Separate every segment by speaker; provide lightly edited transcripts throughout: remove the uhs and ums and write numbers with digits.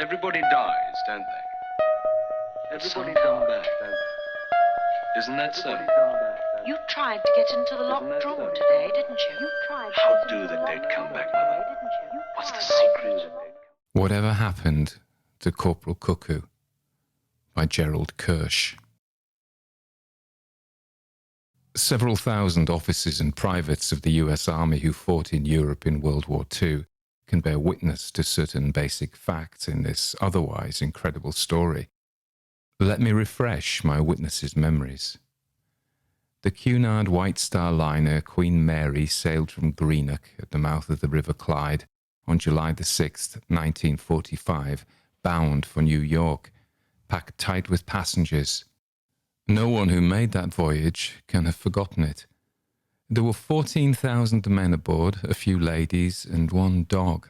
Speaker 1: Everybody dies, don't they? Everybody come back, don't they? Isn't that so?
Speaker 2: You tried to get into the locked room today, didn't you?
Speaker 1: How do the dead come back, Mother? What's the secret?
Speaker 3: Whatever Happened to Corporal Cuckoo by Gerald Kersh. Several thousand officers and privates of the US Army who fought in Europe in World War II can bear witness to certain basic facts in this otherwise incredible story. Let me refresh my witnesses' memories. The Cunard White Star liner Queen Mary sailed from Greenock at the mouth of the River Clyde on July the 6th, 1945, bound for New York, packed tight with passengers. No one who made that voyage can have forgotten it. There were 14,000 men aboard, a few ladies, and one dog.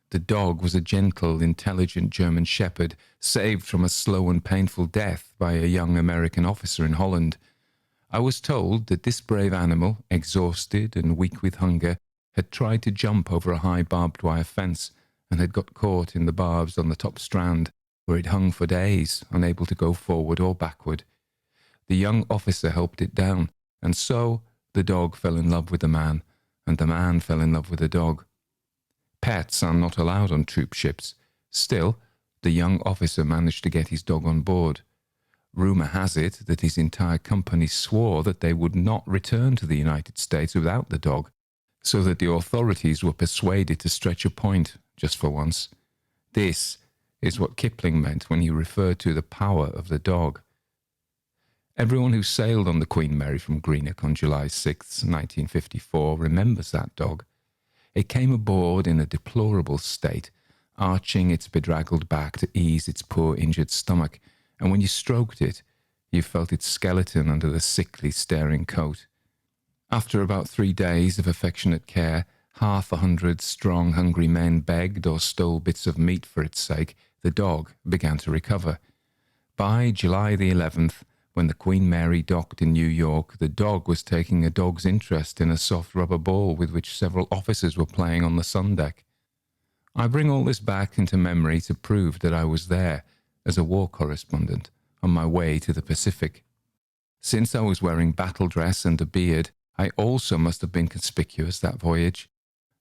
Speaker 3: The dog was a gentle, intelligent German shepherd, saved from a slow and painful death by a young American officer in Holland. I was told that this brave animal, exhausted and weak with hunger, had tried to jump over a high barbed wire fence and had got caught in the barbs on the top strand, where it hung for days, unable to go forward or backward. The young officer helped it down, and so the dog fell in love with the man, and the man fell in love with the dog. Pets are not allowed on troop ships. Still, the young officer managed to get his dog on board. Rumour has it that his entire company swore that they would not return to the United States without the dog, so that the authorities were persuaded to stretch a point, just for once. This is what Kipling meant when he referred to the power of the dog. Everyone who sailed on the Queen Mary from Greenock on July 6, 1954, remembers that dog. It came aboard in a deplorable state, arching its bedraggled back to ease its poor injured stomach, and when you stroked it, you felt its skeleton under the sickly, staring coat. After about 3 days of affectionate care, 100 strong, hungry men begged or stole bits of meat for its sake. The dog began to recover. By July the 11th, when the Queen Mary docked in New York, the dog was taking a dog's interest in a soft rubber ball with which several officers were playing on the sun deck. I bring all this back into memory to prove that I was there as a war correspondent on my way to the Pacific. Since I was wearing battle dress and a beard, I also must have been conspicuous that voyage,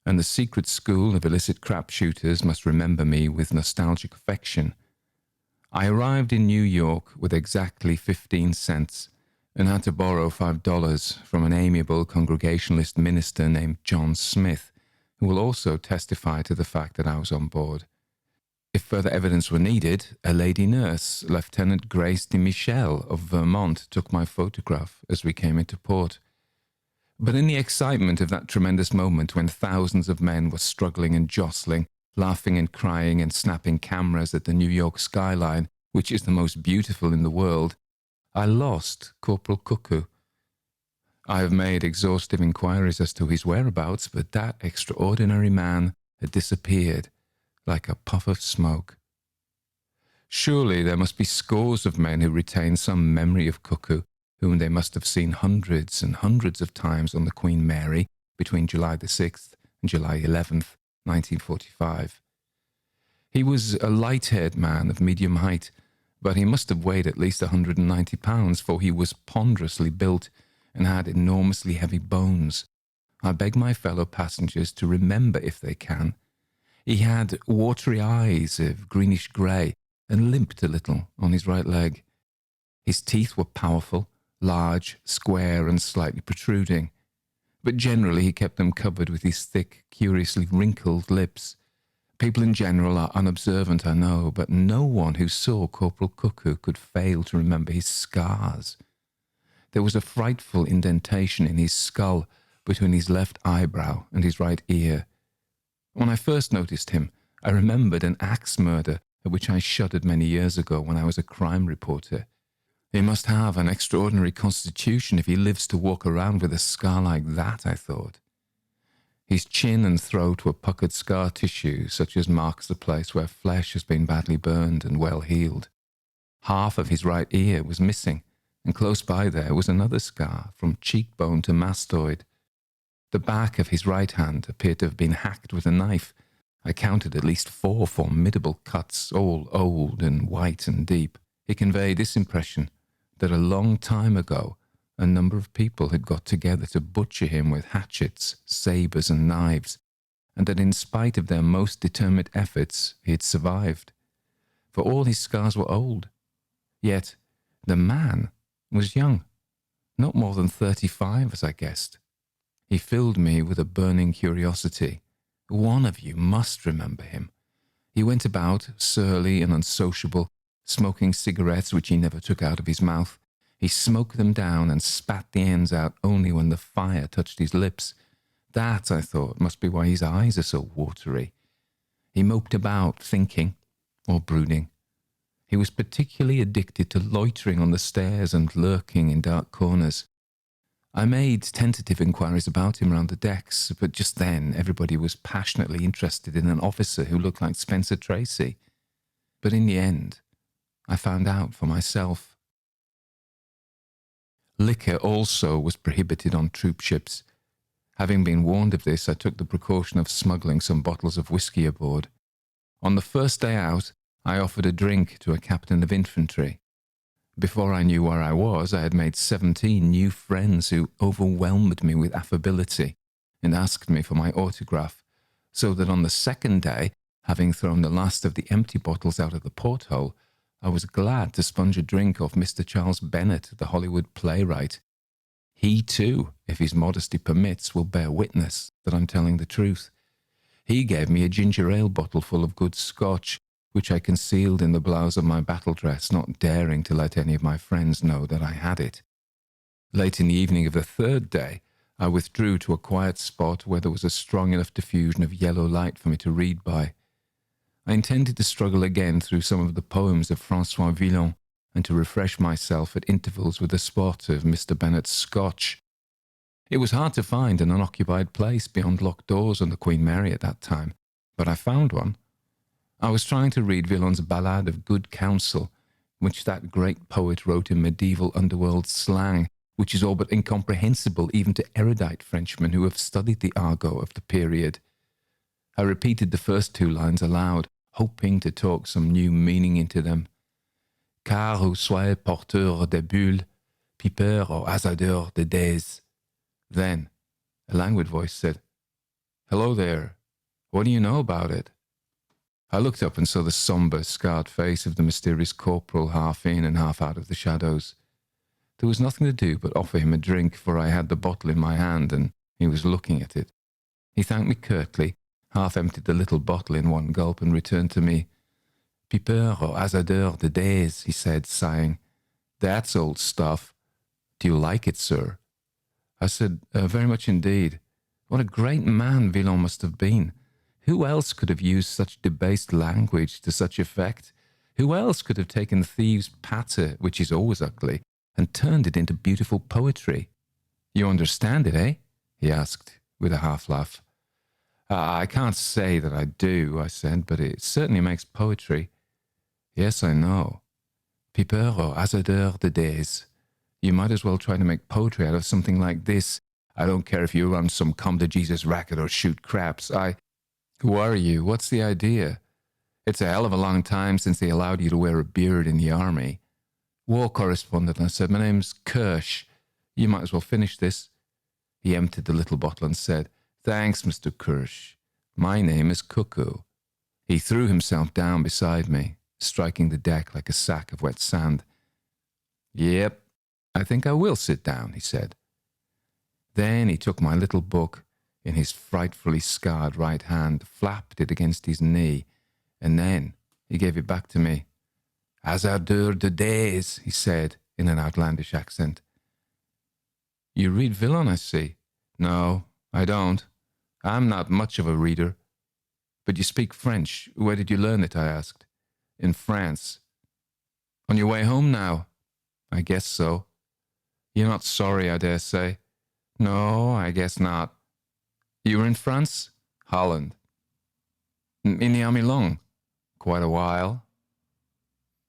Speaker 3: and the secret school of illicit crap shooters must remember me with nostalgic affection. I arrived in New York with exactly 15 cents and had to borrow $5 from an amiable Congregationalist minister named John Smith, who will also testify to the fact that I was on board. If further evidence were needed, a lady nurse, Lieutenant Grace de Michel of Vermont, took my photograph as we came into port. But in the excitement of that tremendous moment when thousands of men were struggling and jostling, laughing and crying and snapping cameras at the New York skyline, which is the most beautiful in the world, I lost Corporal Cuckoo. I have made exhaustive inquiries as to his whereabouts, but that extraordinary man had disappeared like a puff of smoke. Surely there must be scores of men who retain some memory of Cuckoo, whom they must have seen hundreds and hundreds of times on the Queen Mary between July the 6th and July 11th, 1945. He was a light-haired man of medium height, but he must have weighed at least 190 pounds, for he was ponderously built and had enormously heavy bones. I beg my fellow passengers to remember, if they can. He had watery eyes of greenish-grey and limped a little on his right leg. His teeth were powerful, large, square, and slightly protruding, but generally he kept them covered with his thick, curiously wrinkled lips. People in general are unobservant, I know, but no one who saw Corporal Cuckoo could fail to remember his scars. There was a frightful indentation in his skull between his left eyebrow and his right ear. When I first noticed him, I remembered an axe murder at which I shuddered many years ago when I was a crime reporter. He must have an extraordinary constitution if he lives to walk around with a scar like that, I thought. His chin and throat were puckered scar tissue, such as marks the place where flesh has been badly burned and well healed. Half of his right ear was missing, and close by there was another scar, from cheekbone to mastoid. The back of his right hand appeared to have been hacked with a knife, I counted at least 4 formidable cuts, all old and white and deep. It conveyed this impression, that a long time ago a number of people had got together to butcher him with hatchets, sabres and knives, and that in spite of their most determined efforts he had survived. For all his scars were old. Yet the man was young, not more than 35 as I guessed. He filled me with a burning curiosity. One of you must remember him. He went about, surly and unsociable, smoking cigarettes which he never took out of his mouth. He smoked them down and spat the ends out only when the fire touched his lips. That, I thought, must be why his eyes are so watery. He moped about, thinking, or brooding. He was particularly addicted to loitering on the stairs and lurking in dark corners. I made tentative inquiries about him round the decks, but just then everybody was passionately interested in an officer who looked like Spencer Tracy. But in the end, I found out for myself. Liquor also was prohibited on troop ships. Having been warned of this, I took the precaution of smuggling some bottles of whiskey aboard. On the first day out, I offered a drink to a captain of infantry. Before I knew where I was, I had made 17 new friends who overwhelmed me with affability and asked me for my autograph, so that on the second day, having thrown the last of the empty bottles out of the porthole, I was glad to sponge a drink off Mr. Charles Bennett, the Hollywood playwright. He too, if his modesty permits, will bear witness that I'm telling the truth. He gave me a ginger ale bottle full of good Scotch, which I concealed in the blouse of my battle dress, not daring to let any of my friends know that I had it. Late in the evening of the third day, I withdrew to a quiet spot where there was a strong enough diffusion of yellow light for me to read by. I intended to struggle again through some of the poems of François Villon and to refresh myself at intervals with a spot of Mr. Bennett's Scotch. It was hard to find an unoccupied place beyond locked doors on the Queen Mary at that time, but I found one. I was trying to read Villon's Ballade of Good Counsel, which that great poet wrote in medieval underworld slang, which is all but incomprehensible even to erudite Frenchmen who have studied the argot of the period. I repeated the first 2 lines aloud, hoping to talk some new meaning into them. Car ou sois porteur de bulles, piper ou hasardeur de dés. Then, a languid voice said, "Hello there. What do you know about it?" I looked up and saw the sombre, scarred face of the mysterious corporal half in and half out of the shadows. There was nothing to do but offer him a drink, for I had the bottle in my hand and he was looking at it. He thanked me curtly, half emptied the little bottle in one gulp and returned to me. "Piper ou hasardeur de dés," he said, sighing. "That's old stuff. Do you like it, sir?" I said, "Very much indeed. What a great man Villon must have been. Who else could have used such debased language to such effect? Who else could have taken thieves' patter, which is always ugly, and turned it into beautiful poetry?" "You understand it, eh?" he asked, with a half-laugh. "I can't say that I do," I said, "but it certainly makes poetry." "Yes, I know. Piper ou hasardeur de dés. You might as well try to make poetry out of something like this. I don't care if you run some come-to-Jesus racket or shoot craps. Who are you? What's the idea? It's a hell of a long time since they allowed you to wear a beard in the army." "War correspondent," I said. "My name's Kersh. You might as well finish this." He emptied the little bottle and said, "Thanks, Mr. Kersh. My name is Cuckoo." He threw himself down beside me, striking the deck like a sack of wet sand. "Yep, I think I will sit down," he said. Then he took my little book in his frightfully scarred right hand, flapped it against his knee, and then he gave it back to me. "Hasardeur de dés," he said in an outlandish accent. "You read Villon, I see." "No, I don't. I'm not much of a reader." "But you speak French. Where did you learn it?" I asked. "In France." "On your way home now?" "I guess so." "You're not sorry, I dare say." "No, I guess not." "You were in France?" "Holland." "In the army long?" "Quite a while."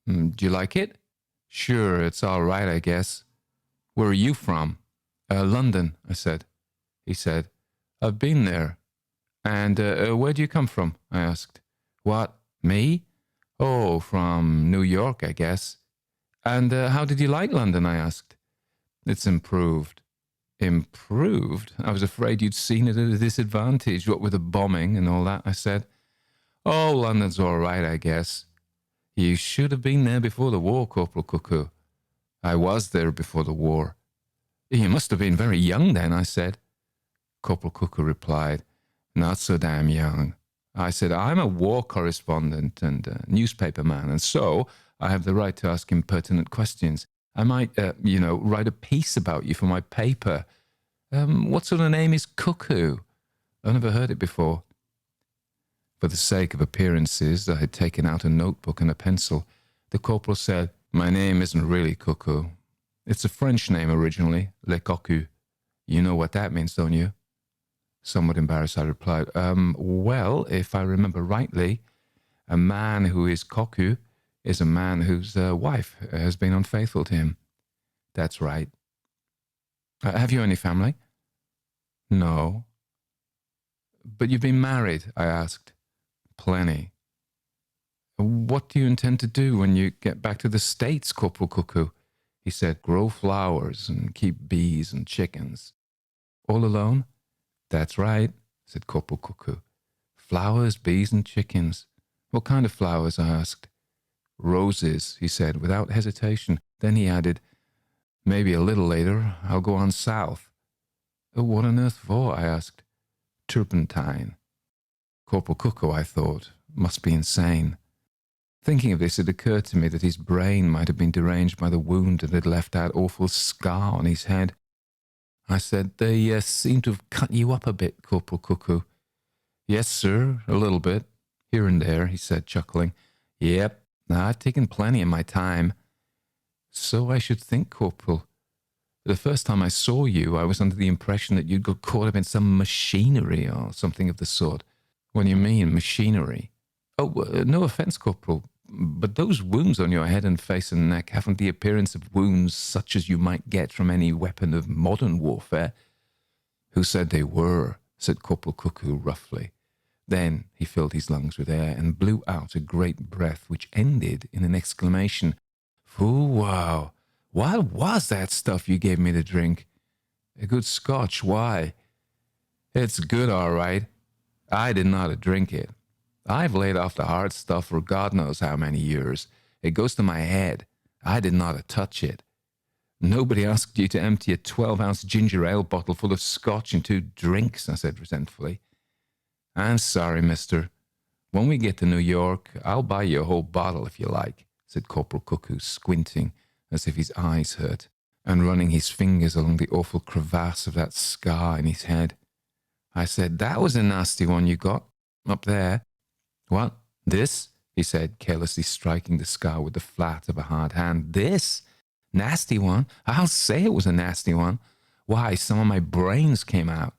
Speaker 3: "Do you like it?" "Sure, it's all right, I guess." "Where are you from?" London," I said. He said, "I've been there." And where do you come from? I asked. What, me? Oh, from New York, I guess. And how did you like London? I asked. It's improved. Improved? I was afraid you'd seen it at a disadvantage, what with the bombing and all that, I said. Oh, London's all right, I guess. You should have been there before the war, Corporal Cuckoo. I was there before the war. You must have been very young then, I said. Corporal Cuckoo replied, Not so damn young. I said, I'm a war correspondent and a newspaper man, and so I have the right to ask impertinent questions. I might, write a piece about you for my paper. What sort of name is Cuckoo? I've never heard it before. For the sake of appearances, I had taken out a notebook and a pencil. The corporal said, My name isn't really Cuckoo. It's a French name originally, Le Cocu. You know what that means, don't you? Somewhat embarrassed, I replied, well, if I remember rightly, a man who is Cuckoo is a man whose wife has been unfaithful to him. That's right. Have you any family? No. But you've been married, I asked. Plenty. What do you intend to do when you get back to the States, Corporal Cuckoo? He said, Grow flowers and keep bees and chickens. All alone? That's right, said Corporal Cuckoo. Flowers, bees, and chickens. What kind of flowers? I asked. Roses, he said, without hesitation. Then he added, Maybe a little later I'll go on south. What on earth for? I asked. Turpentine. Corporal Cuckoo, I thought, must be insane. Thinking of this, it occurred to me that his brain might have been deranged by the wound that had left that awful scar on his head. I said, They seem to have cut you up a bit, Corporal Cuckoo. Yes, sir, a little bit. Here and there, he said, chuckling. Yep, I've taken plenty in my time. So I should think, Corporal. The first time I saw you, I was under the impression that you'd got caught up in some machinery or something of the sort. What do you mean, machinery? Oh, no offence, Corporal, but those wounds on your head and face and neck haven't the appearance of wounds such as you might get from any weapon of modern warfare. Who said they were? Said Corporal Cuckoo roughly. Then he filled his lungs with air and blew out a great breath which ended in an exclamation. Foo wow! What was that stuff you gave me to drink? A good Scotch, why? It's good, all right. I didn't know how to drink it. I've laid off the hard stuff for God knows how many years. It goes to my head. I didn't know how to touch it. Nobody asked you to empty a 12-ounce ginger ale bottle full of Scotch in 2 drinks, I said resentfully. I'm sorry, mister. When we get to New York, I'll buy you a whole bottle if you like, said Corporal Cuckoo, squinting as if his eyes hurt, and running his fingers along the awful crevasse of that scar in his head. I said, That was a nasty one you got, up there. What, this? He said, carelessly striking the scar with the flat of a hard hand. This? Nasty one? I'll say it was a nasty one. Why, some of my brains came out.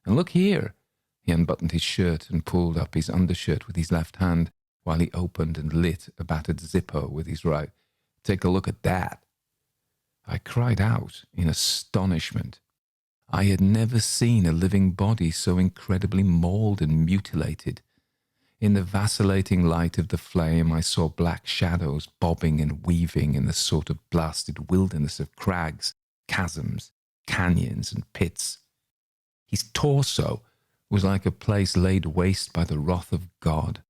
Speaker 3: And look here. He unbuttoned his shirt and pulled up his undershirt with his left hand, while he opened and lit a battered Zippo with his right. Take a look at that. I cried out in astonishment. I had never seen a living body so incredibly mauled and mutilated. In the vacillating light of the flame, I saw black shadows bobbing and weaving in the sort of blasted wilderness of crags, chasms, canyons, and pits. His torso was like a place laid waste by the wrath of God,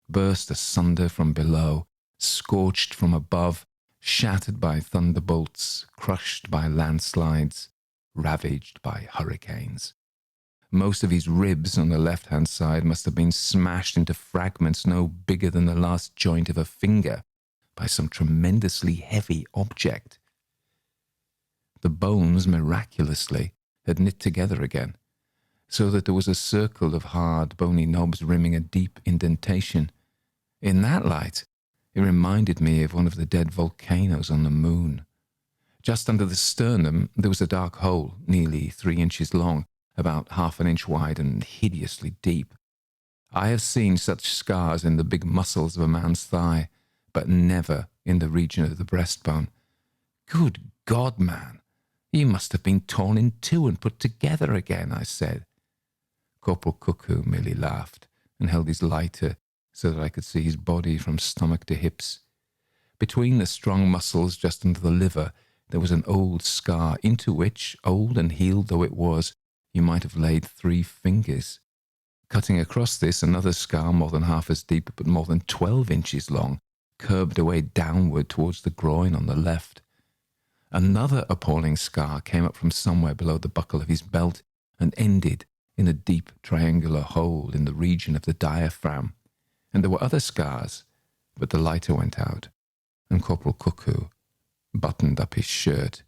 Speaker 3: burst asunder from below, scorched from above, shattered by thunderbolts, crushed by landslides, ravaged by hurricanes. Most of his ribs on the left-hand side must have been smashed into fragments no bigger than the last joint of a finger by some tremendously heavy object. The bones, miraculously, had knit together again, so that there was a circle of hard, bony knobs rimming a deep indentation. In that light, it reminded me of one of the dead volcanoes on the moon. Just under the sternum, there was a dark hole, nearly 3 inches long, about half an inch wide and hideously deep. I have seen such scars in the big muscles of a man's thigh, but never in the region of the breastbone. Good God, man, you must have been torn in two and put together again, I said. Corporal Cuckoo merely laughed and held his lighter so that I could see his body from stomach to hips. Between the strong muscles just under the liver, there was an old scar into which, old and healed though it was, you might have laid 3 fingers. Cutting across this, another scar more than half as deep but more than 12 inches long, curved away downward towards the groin on the left. Another appalling scar came up from somewhere below the buckle of his belt and ended in a deep triangular hole in the region of the diaphragm. And there were other scars, but the lighter went out, and Corporal Cuckoo buttoned up his shirt.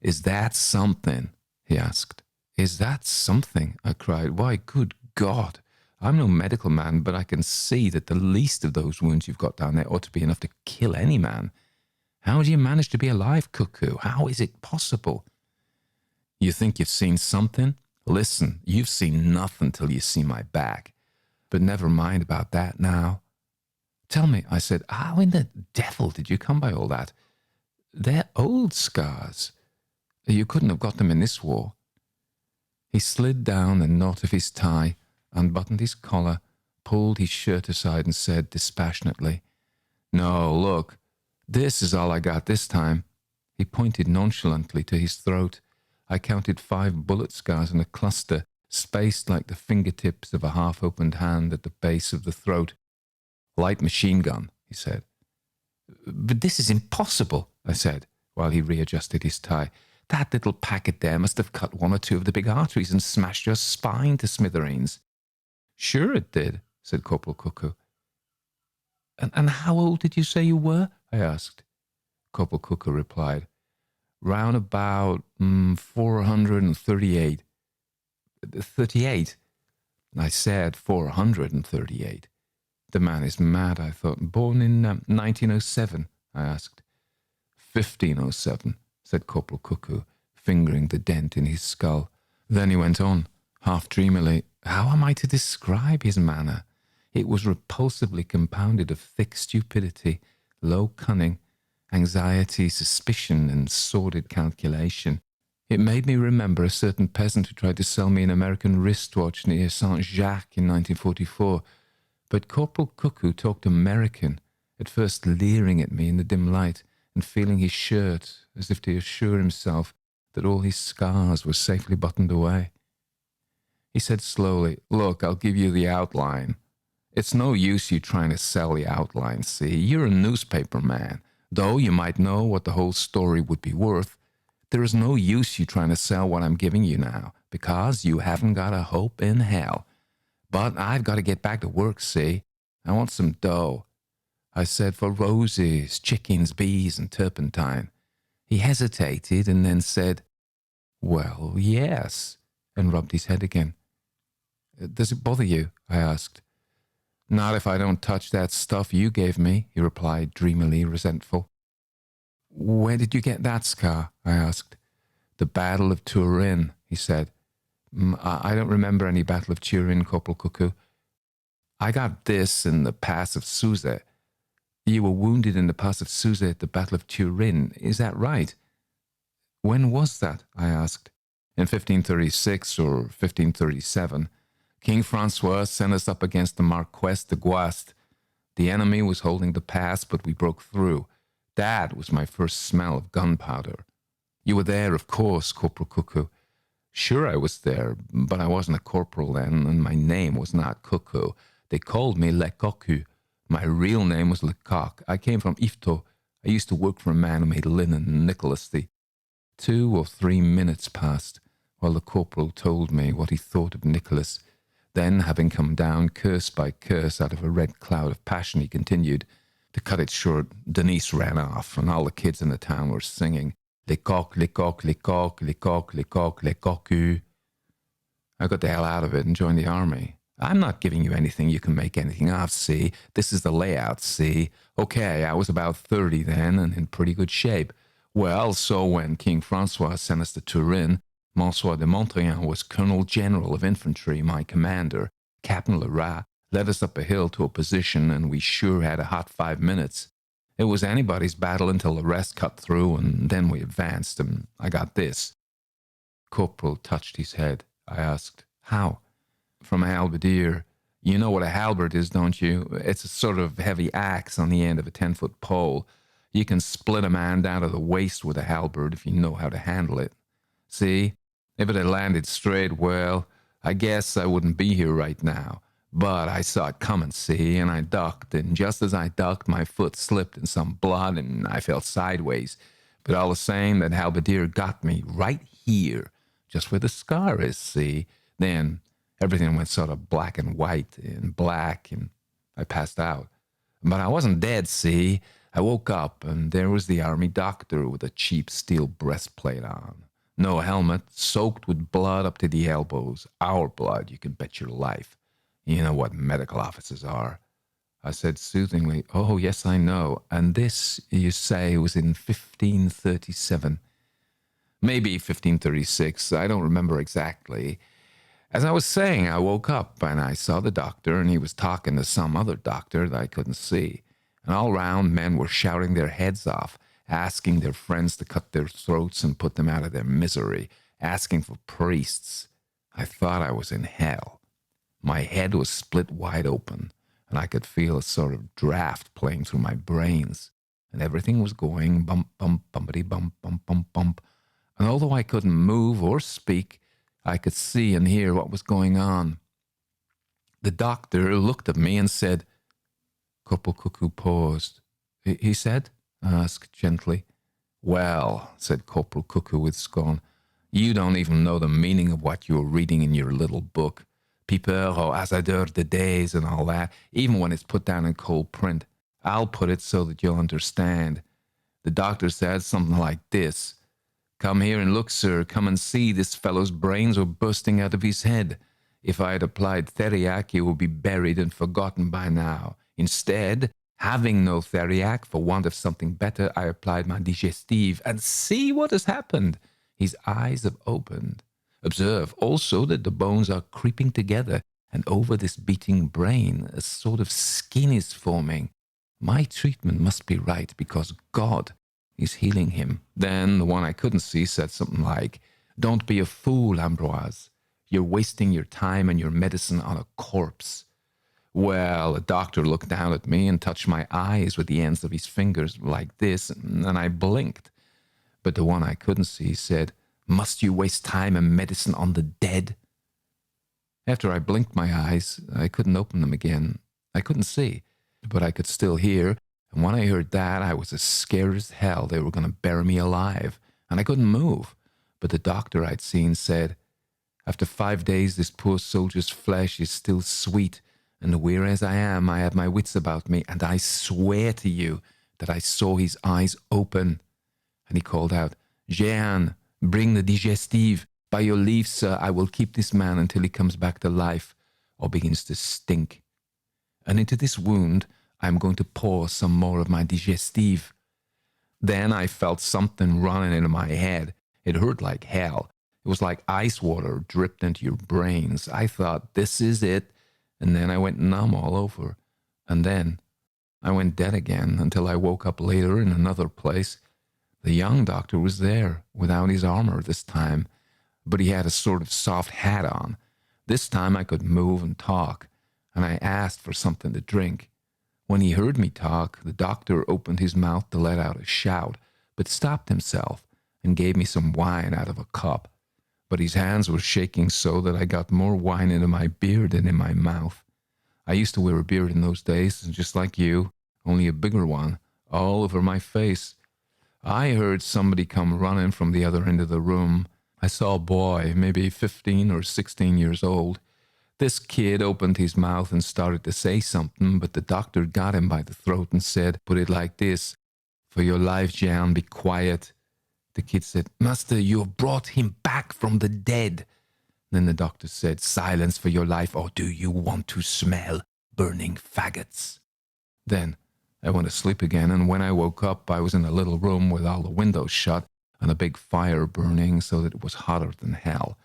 Speaker 3: "Is that something?" he asked. "Is that something?" I cried. "Why, good God, I'm no medical man, but I can see that the least of those wounds you've got down there ought to be enough to kill any man. How do you manage to be alive, Cuckoo? How is it possible?" "You think you've seen something? Listen, you've seen nothing till you see my back. But never mind about that now." "Tell me," I said, "how in the devil did you come by all that? They're old scars. You couldn't have got them in this war." He slid down the knot of his tie, unbuttoned his collar, pulled his shirt aside and said dispassionately, "No, look, this is all I got this time." He pointed nonchalantly to his throat. I counted 5 bullet scars in a cluster, spaced like the fingertips of a half-opened hand at the base of the throat. "Light machine gun," he said. "But this is impossible," I said, while he readjusted his tie. "That little packet there must have cut 1 or 2 of the big arteries and smashed your spine to smithereens." "Sure it did," said Corporal Cuckoo. And how old did you say you were?" I asked. Corporal Cuckoo replied, "Round about 438. 38? I said 438. The man is mad, I thought. "Born in 1907, I asked. 1507, said Corporal Cuckoo, fingering the dent in his skull. Then he went on, half dreamily. How am I to describe his manner? It was repulsively compounded of thick stupidity, low cunning, anxiety, suspicion, and sordid calculation. It made me remember a certain peasant who tried to sell me an American wristwatch near Saint-Jacques in 1944. But Corporal Cuckoo talked American, at first leering at me in the dim light and feeling his shirt as if to assure himself that all his scars were safely buttoned away. He said slowly, "Look, I'll give you the outline. It's no use you trying to sell the outline, see? You're a newspaper man. Though you might know what the whole story would be worth, there is no use you trying to sell what I'm giving you now, because you haven't got a hope in hell. But I've got to get back to work, see? I want some dough." I said, "For roses, chickens, bees, and turpentine." He hesitated and then said, "Well, yes," and rubbed his head again. "Does it bother you?" I asked. "Not if I don't touch that stuff you gave me," he replied, dreamily resentful. "Where did you get that scar?" I asked. "The Battle of Turin," he said. I don't remember any Battle of Turin, Corporal Cuckoo. I got this in the Pass of Suze." "You were wounded in the Pass of Suze at the Battle of Turin, is that right?" "When was that?" I asked. "In 1536 or 1537. King Francois sent us up against the Marquess de Guast. The enemy was holding the pass, but we broke through. That was my first smell of gunpowder." "You were there, of course, Corporal Cuckoo." "Sure I was there, but I wasn't a corporal then, and my name was not Cuckoo. They called me Le Cocu. My real name was Lecoq. I came from Yvetot. I used to work for a man who made linen, Nicholas. The 2 or 3 minutes passed, while the corporal told me what he thought of Nicholas. Then, having come down curse by curse out of a red cloud of passion, he continued. To cut it short, Denise ran off, and all the kids in the town were singing, "Lecoq, Lecoq, Lecoq, Lecoq, Lecoq, Le Cocu." I got the hell out of it and joined the army. I'm not giving you anything you can make anything of, see? This is the layout, see? Okay, I was about 30 then and in pretty good shape. Well, so when King Francois sent us to Turin, Monsieur de Montrian was Colonel General of Infantry, my commander. Captain Lerat led us up a hill to a position, and we sure had a hot 5 minutes. It was anybody's battle until the rest cut through, and then we advanced, and I got this. Corporal touched his head. I asked, "How?" from a halberdier. You know what a halberd is, don't you? It's a sort of heavy axe on the end of a 10-foot pole. You can split a man down to the waist with a halberd if you know how to handle it. See? If it had landed straight, well, I guess I wouldn't be here right now. But I saw it coming, see, and I ducked, and just as I ducked, my foot slipped in some blood, and I fell sideways. But all the same, that halberdier got me right here, just where the scar is, see? Then everything went sort of black and white and black, and I passed out. But I wasn't dead, see? I woke up, and there was the army doctor with a cheap steel breastplate on. No helmet, soaked with blood up to the elbows. Our blood, you can bet your life. You know what medical officers are. I said soothingly, "Oh, yes, I know. And this, you say, was in 1537. Maybe 1536. I don't remember exactly. As I was saying, I woke up and I saw the doctor, and he was talking to some other doctor that I couldn't see. And all round, men were shouting their heads off, asking their friends to cut their throats and put them out of their misery, asking for priests. I thought I was in hell. My head was split wide open, and I could feel a sort of draft playing through my brains, and everything was going bump, bump, bumpity, bump, bump, bump, bump. And although I couldn't move or speak, I could see and hear what was going on. The doctor looked at me and said, Corporal Cuckoo paused. He said? I asked gently. Well, said Corporal Cuckoo with scorn, you don't even know the meaning of what you're reading in your little book. Piper or Hasardeur de Days and all that, even when it's put down in cold print. I'll put it so that you'll understand. The doctor said something like this. Come here and look, sir. Come and see. This fellow's brains were bursting out of his head. If I had applied theriac, he would be buried and forgotten by now. Instead, having no theriac, for want of something better, I applied my digestive, and see what has happened. His eyes have opened. Observe also that the bones are creeping together, and over this beating brain a sort of skin is forming. My treatment must be right, because God is healing him. Then the one I couldn't see said something like, Don't be a fool, Ambroise. You're wasting your time and your medicine on a corpse. Well, the doctor looked down at me and touched my eyes with the ends of his fingers like this, and I blinked. But the one I couldn't see said, Must you waste time and medicine on the dead? After I blinked my eyes, I couldn't open them again. I couldn't see, but I could still hear, and when I heard that, I was as scared as hell they were going to bury me alive, and I couldn't move. But the doctor I'd seen said, After 5 days, this poor soldier's flesh is still sweet, and weary as I am, I have my wits about me, and I swear to you that I saw his eyes open. And he called out, Jehan, bring the digestive. By your leave, sir, I will keep this man until he comes back to life, or begins to stink. And into this wound, I am going to pour some more of my digestive. Then I felt something running into my head. It hurt like hell. It was like ice water dripped into your brains. I thought, this is it. And then I went numb all over. And then I went dead again until I woke up later in another place. The young doctor was there, without his armor this time, but he had a sort of soft hat on. This time I could move and talk, and I asked for something to drink. When he heard me talk, the doctor opened his mouth to let out a shout, but stopped himself and gave me some wine out of a cup. But his hands were shaking so that I got more wine into my beard than in my mouth. I used to wear a beard in those days, just like you, only a bigger one, all over my face. I heard somebody come running from the other end of the room. I saw a boy, maybe 15 or 16 years old. This kid opened his mouth and started to say something, but the doctor got him by the throat and said, Put it like this, For your life, Jehan, be quiet. The kid said, Master, you have brought him back from the dead. Then the doctor said, Silence for your life, or do you want to smell burning faggots? Then I went to sleep again, and when I woke up, I was in a little room with all the windows shut and a big fire burning so that it was hotter than hell.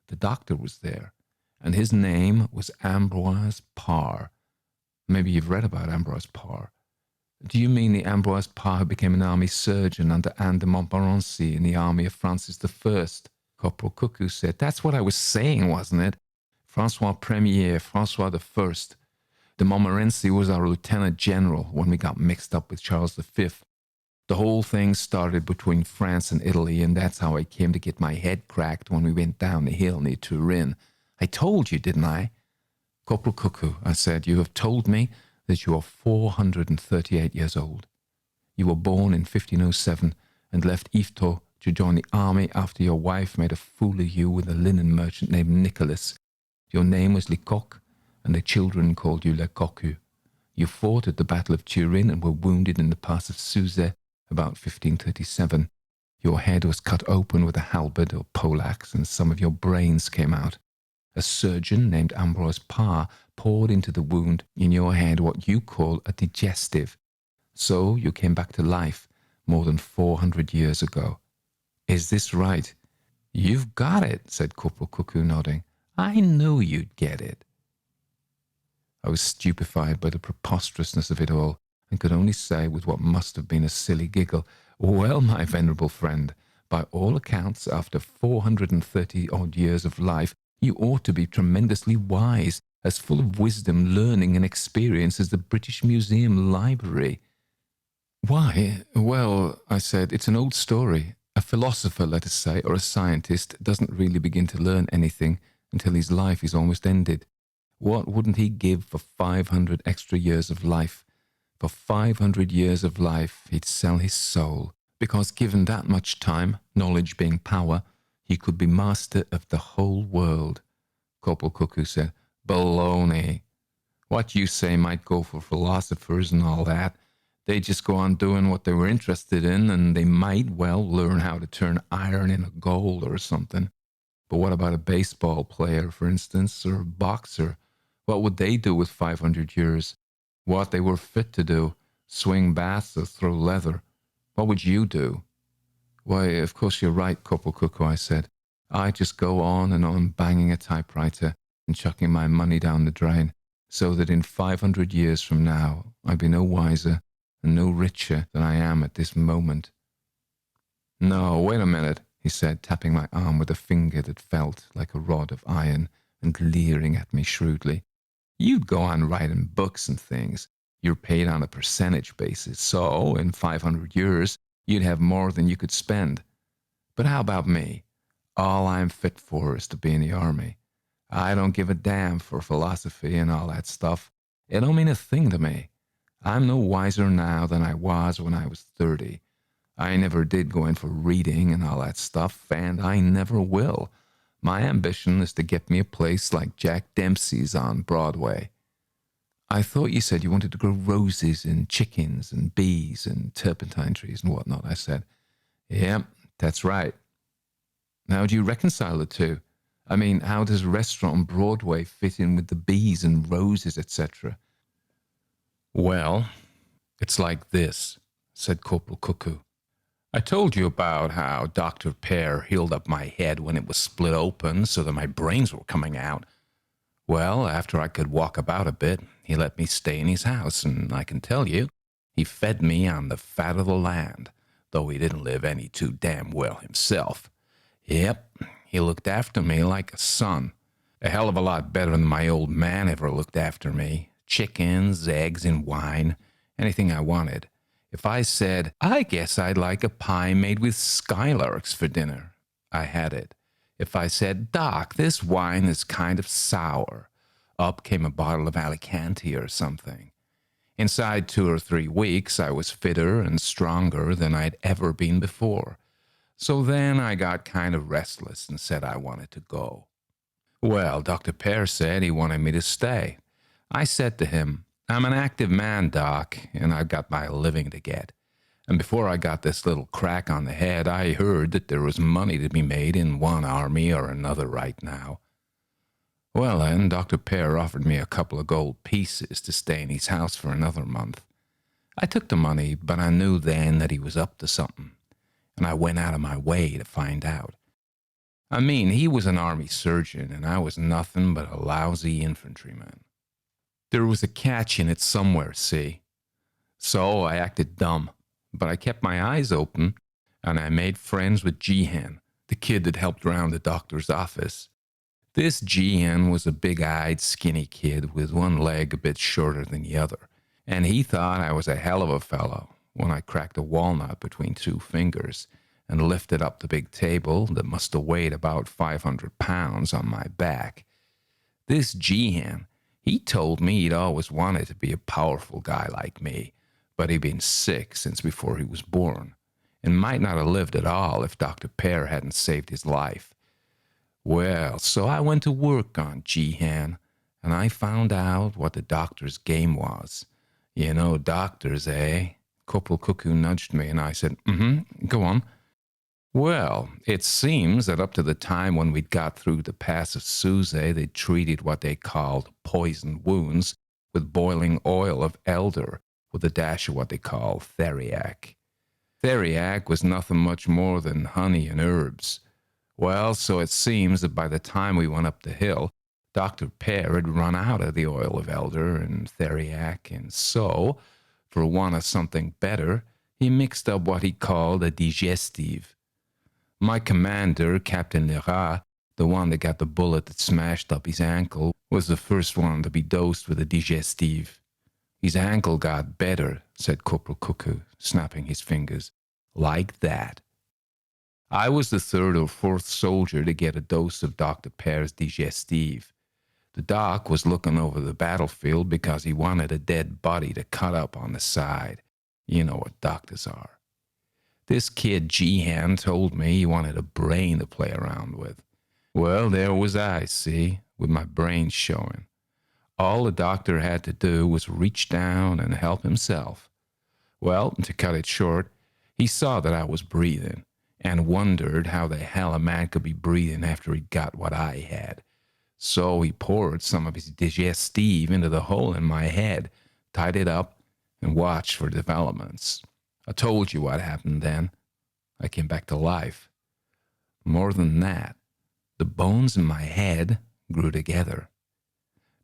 Speaker 3: The doctor was there, and his name was Ambroise Paré. Maybe you've read about Ambroise Paré. Do you mean the Ambroise Paré who became an army surgeon under Anne de Montmorency in the army of Francis I? Corporal Cuckoo said, That's what I was saying, wasn't it? Francois Premier, Francois I. De Montmorency was our lieutenant general when we got mixed up with Charles V. The whole thing started between France and Italy, and that's how I came to get my head cracked when we went down the hill near Turin. I told you, didn't I? Corporal Cuckoo, I said, you have told me that you are 438 years old. You were born in 1507 and left Yvetot to join the army after your wife made a fool of you with a linen merchant named Nicholas. Your name was Lecoq, and the children called you Le Cocu. You fought at the Battle of Turin and were wounded in the pass of Suze about 1537. Your head was cut open with a halberd or poleaxe, and some of your brains came out. A surgeon named Ambroise Paré poured into the wound in your head what you call a digestive. So you came back to life more than 400 years ago. Is this right? You've got it, said Corporal Cuckoo, nodding. I knew you'd get it. I was stupefied by the preposterousness of it all, and could only say with what must have been a silly giggle, well, my venerable friend, by all accounts, after 430-odd years of life, you ought to be tremendously wise, as full of wisdom, learning, and experience as the British Museum Library. Why? Well, I said, it's an old story. A philosopher, let us say, or a scientist, doesn't really begin to learn anything until his life is almost ended. What wouldn't he give for 500 extra years of life? For 500 years of life, he'd sell his soul, because given that much time, knowledge being power, he could be master of the whole world. Corporal Cuckoo said, Baloney. What you say might go for philosophers and all that. They just go on doing what they were interested in, and they might, well, learn how to turn iron into gold or something. But what about a baseball player, for instance, or a boxer? What would they do with 500 years? What they were fit to do, swing bats or throw leather. What would you do? Why, of course you're right, Corporal Cuckoo, I said. I just go on banging a typewriter and chucking my money down the drain, so that in 500 years from now I'd be no wiser and no richer than I am at this moment. No, wait a minute, he said, tapping my arm with a finger that felt like a rod of iron and leering at me shrewdly. You'd go on writing books and things. You're paid on a percentage basis, so in 500 years you'd have more than you could spend. But how about me? All I'm fit for is to be in the army. I don't give a damn for philosophy and all that stuff. It don't mean a thing to me. I'm no wiser now than I was when I was 30. I never did go in for reading and all that stuff, and I never will. My ambition is to get me a place like Jack Dempsey's on Broadway. I thought you said you wanted to grow roses and chickens and bees and turpentine trees and whatnot, I said. Yep, that's right. How do you reconcile the two? I mean, how does a restaurant on Broadway fit in with the bees and roses, etc.? Well, it's like this, said Corporal Cuckoo. I told you about how Dr. Paré healed up my head when it was split open so that my brains were coming out. Well, after I could walk about a bit, he let me stay in his house, and I can tell you, he fed me on the fat of the land, though he didn't live any too damn well himself. Yep, he looked after me like a son. A hell of a lot better than my old man ever looked after me. Chickens, eggs, and wine, anything I wanted. If I said, I guess I'd like a pie made with skylarks for dinner, I had it. If I said, Doc, this wine is kind of sour, up came a bottle of Alicante or something. Inside 2 or 3 weeks, I was fitter and stronger than I'd ever been before. So then I got kind of restless and said I wanted to go. Well, Dr. Paré said he wanted me to stay. I said to him, I'm an active man, Doc, and I've got my living to get. And before I got this little crack on the head, I heard that there was money to be made in one army or another right now. Well, then, Dr. Paré offered me a couple of gold pieces to stay in his house for another month. I took the money, but I knew then that he was up to something, and I went out of my way to find out. I mean, he was an army surgeon, and I was nothing but a lousy infantryman. There was a catch in it somewhere, see? So I acted dumb, but I kept my eyes open, and I made friends with Jehan, the kid that helped around the doctor's office. This GN was a big-eyed, skinny kid with one leg a bit shorter than the other, and he thought I was a hell of a fellow when I cracked a walnut between two fingers and lifted up the big table that must have weighed about 500 pounds on my back. This GN, he told me he'd always wanted to be a powerful guy like me, but he'd been sick since before he was born, and might not have lived at all if Dr. Paré hadn't saved his life. Well, so I went to work on Jihan, and I found out what the doctor's game was. You know doctors, eh? Corporal Cuckoo nudged me, and I said, go on. Well, it seems that up to the time when we'd got through the pass of Suze, they treated what they called poison wounds with boiling oil of elder with a dash of what they call theriac. Theriac was nothing much more than honey and herbs. Well, so it seems that by the time we went up the hill, Dr. Paré had run out of the oil of elder and theriac, and so, for want of something better, he mixed up what he called a digestive. My commander, Captain Lerat, the one that got the bullet that smashed up his ankle, was the first one to be dosed with a digestive. His ankle got better, said Corporal Cuckoo, snapping his fingers. Like that. I was the third or fourth soldier to get a dose of Dr. Paré's digestive. The doc was looking over the battlefield because he wanted a dead body to cut up on the side. You know what doctors are. This kid Jihan told me he wanted a brain to play around with. Well, there was I, see, with my brain showing. All the doctor had to do was reach down and help himself. Well, to cut it short, he saw that I was breathing and wondered how the hell a man could be breathing after he got what I had. So he poured some of his digestive into the hole in my head, tied it up, and watched for developments. I told you what happened then. I came back to life. More than that, the bones in my head grew together.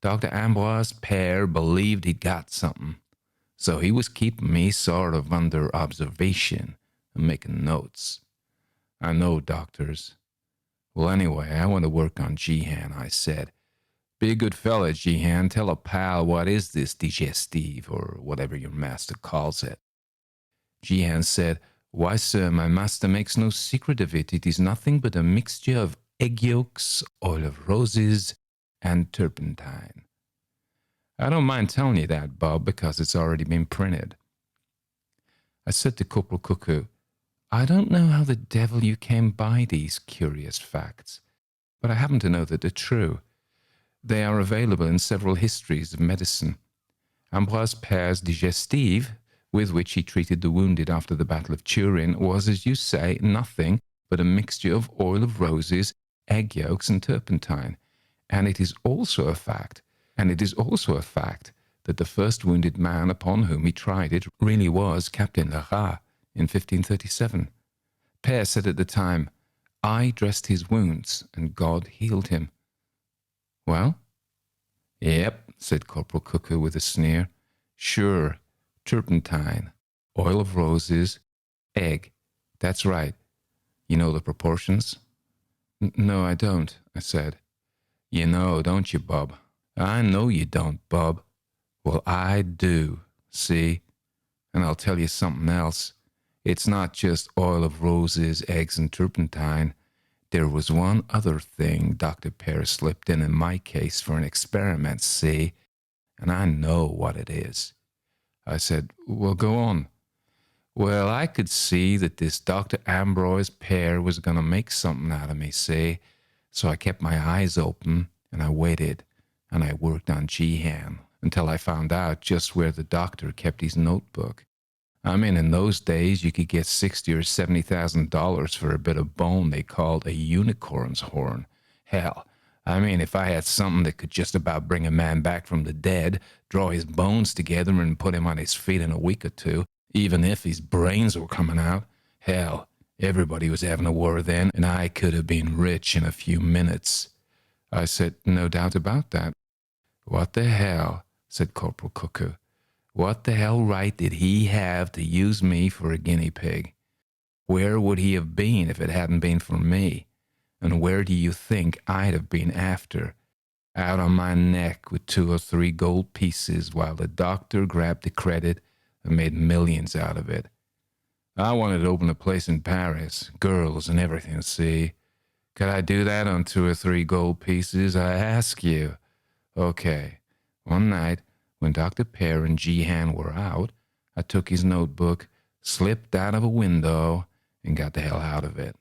Speaker 3: Dr. Ambroise Paré believed he'd got something, so he was keeping me sort of under observation and making notes. I know doctors. Well, anyway, I want to work on Jihan, I said. Be a good fella, Jihan. Tell a pal what is this digestive, or whatever your master calls it. Jihan said, Why, sir, my master makes no secret of it. It is nothing but a mixture of egg yolks, oil of roses, and turpentine. I don't mind telling you that, Bob, because it's already been printed. I said to Corporal Cuckoo, I don't know how the devil you came by these curious facts, but I happen to know that they're true. They are available in several histories of medicine. Ambroise Paré's digestive, with which he treated the wounded after the Battle of Turin, was, as you say, nothing but a mixture of oil of roses, egg yolks, and turpentine. And it is also a fact that the first wounded man upon whom he tried it really was Captain Lerat in 1537. Paré said at the time, I dressed his wounds and God healed him. Well? Yep, said Corporal Cuckoo with a sneer. Sure, turpentine, oil of roses, egg. That's right. You know the proportions? No, I don't, I said. You know, don't you, Bob? I know you don't, Bob. Well, I do, see? And I'll tell you something else. It's not just oil of roses, eggs, and turpentine. There was one other thing Dr. Paré slipped in my case for an experiment, see? And I know what it is. I said, well, go on. Well, I could see that this Dr. Ambroise Paré was going to make something out of me, see? So I kept my eyes open, and I waited, and I worked on Jihan until I found out just where the doctor kept his notebook. I mean, in those days, you could get $60,000 or $70,000 for a bit of bone they called a unicorn's horn. Hell, I mean, if I had something that could just about bring a man back from the dead, draw his bones together and put him on his feet in a week or two, even if his brains were coming out, hell, everybody was having a war then, and I could have been rich in a few minutes. I said, no doubt about that. What the hell, said Corporal Cuckoo. What the hell right did he have to use me for a guinea pig? Where would he have been if it hadn't been for me? And where do you think I'd have been after? Out on my neck with 2 or 3 gold pieces while the doctor grabbed the credit and made millions out of it. I wanted to open a place in Paris, girls and everything, see? Could I do that on 2 or 3 gold pieces, I ask you? Okay. One night, when Dr. Paré and Jehan were out, I took his notebook, slipped out of a window, and got the hell out of it.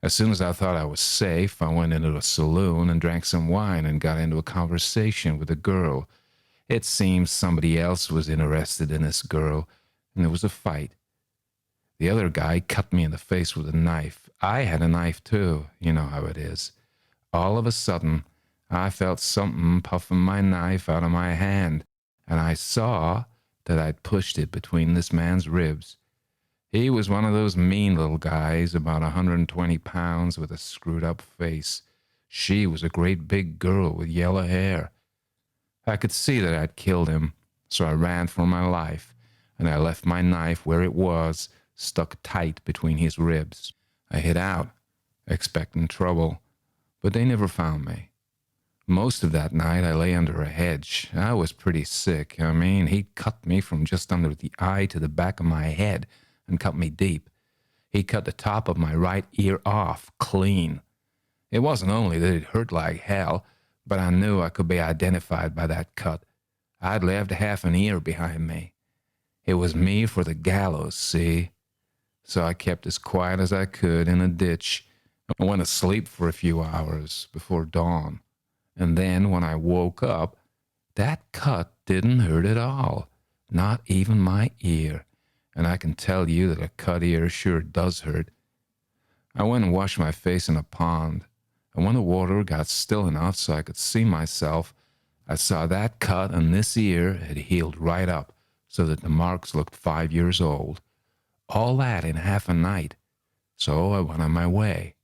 Speaker 3: As soon as I thought I was safe, I went into a saloon and drank some wine and got into a conversation with a girl. It seems somebody else was interested in this girl, and there was a fight. The other guy cut me in the face with a knife. I had a knife too, you know how it is. All of a sudden, I felt something puffing my knife out of my hand, and I saw that I'd pushed it between this man's ribs. He was one of those mean little guys, about 120 pounds, with a screwed-up face. She was a great big girl with yellow hair. I could see that I'd killed him, so I ran for my life, and I left my knife where it was, stuck tight between his ribs. I hid out, expecting trouble, but they never found me. Most of that night I lay under a hedge. I was pretty sick. I mean, he cut me from just under the eye to the back of my head, and cut me deep. He cut the top of my right ear off, clean. It wasn't only that it hurt like hell, but I knew I could be identified by that cut. I'd left half an ear behind me. It was me for the gallows, see? So I kept as quiet as I could in a ditch. I went to sleep for a few hours before dawn. And then when I woke up, that cut didn't hurt at all, not even my ear. And I can tell you that a cut ear sure does hurt. I went and washed my face in a pond, and when the water got still enough so I could see myself, I saw that cut and this ear had healed right up so that the marks looked 5 years old. All that in half a night. So I went on my way.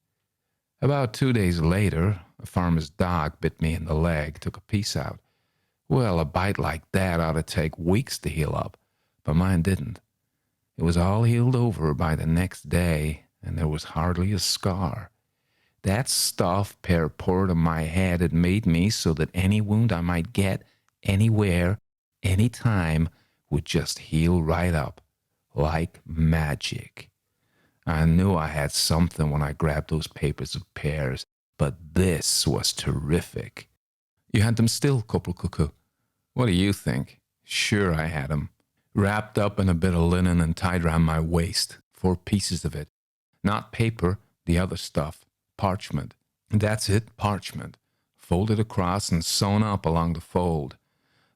Speaker 3: About 2 days later, a farmer's dog bit me in the leg, took a piece out. Well, a bite like that ought to take weeks to heal up, but mine didn't. It was all healed over by the next day, and there was hardly a scar. That stuff Paré poured on my head had made me so that any wound I might get, anywhere, anytime, would just heal right up, like magic. I knew I had something when I grabbed those papers of Paré's, but this was terrific. You had them still, Corporal Cuckoo? What do you think? Sure I had them. Wrapped up in a bit of linen and tied round my waist, 4 pieces of it. Not paper, the other stuff, parchment. That's it, parchment. Folded across and sewn up along the fold.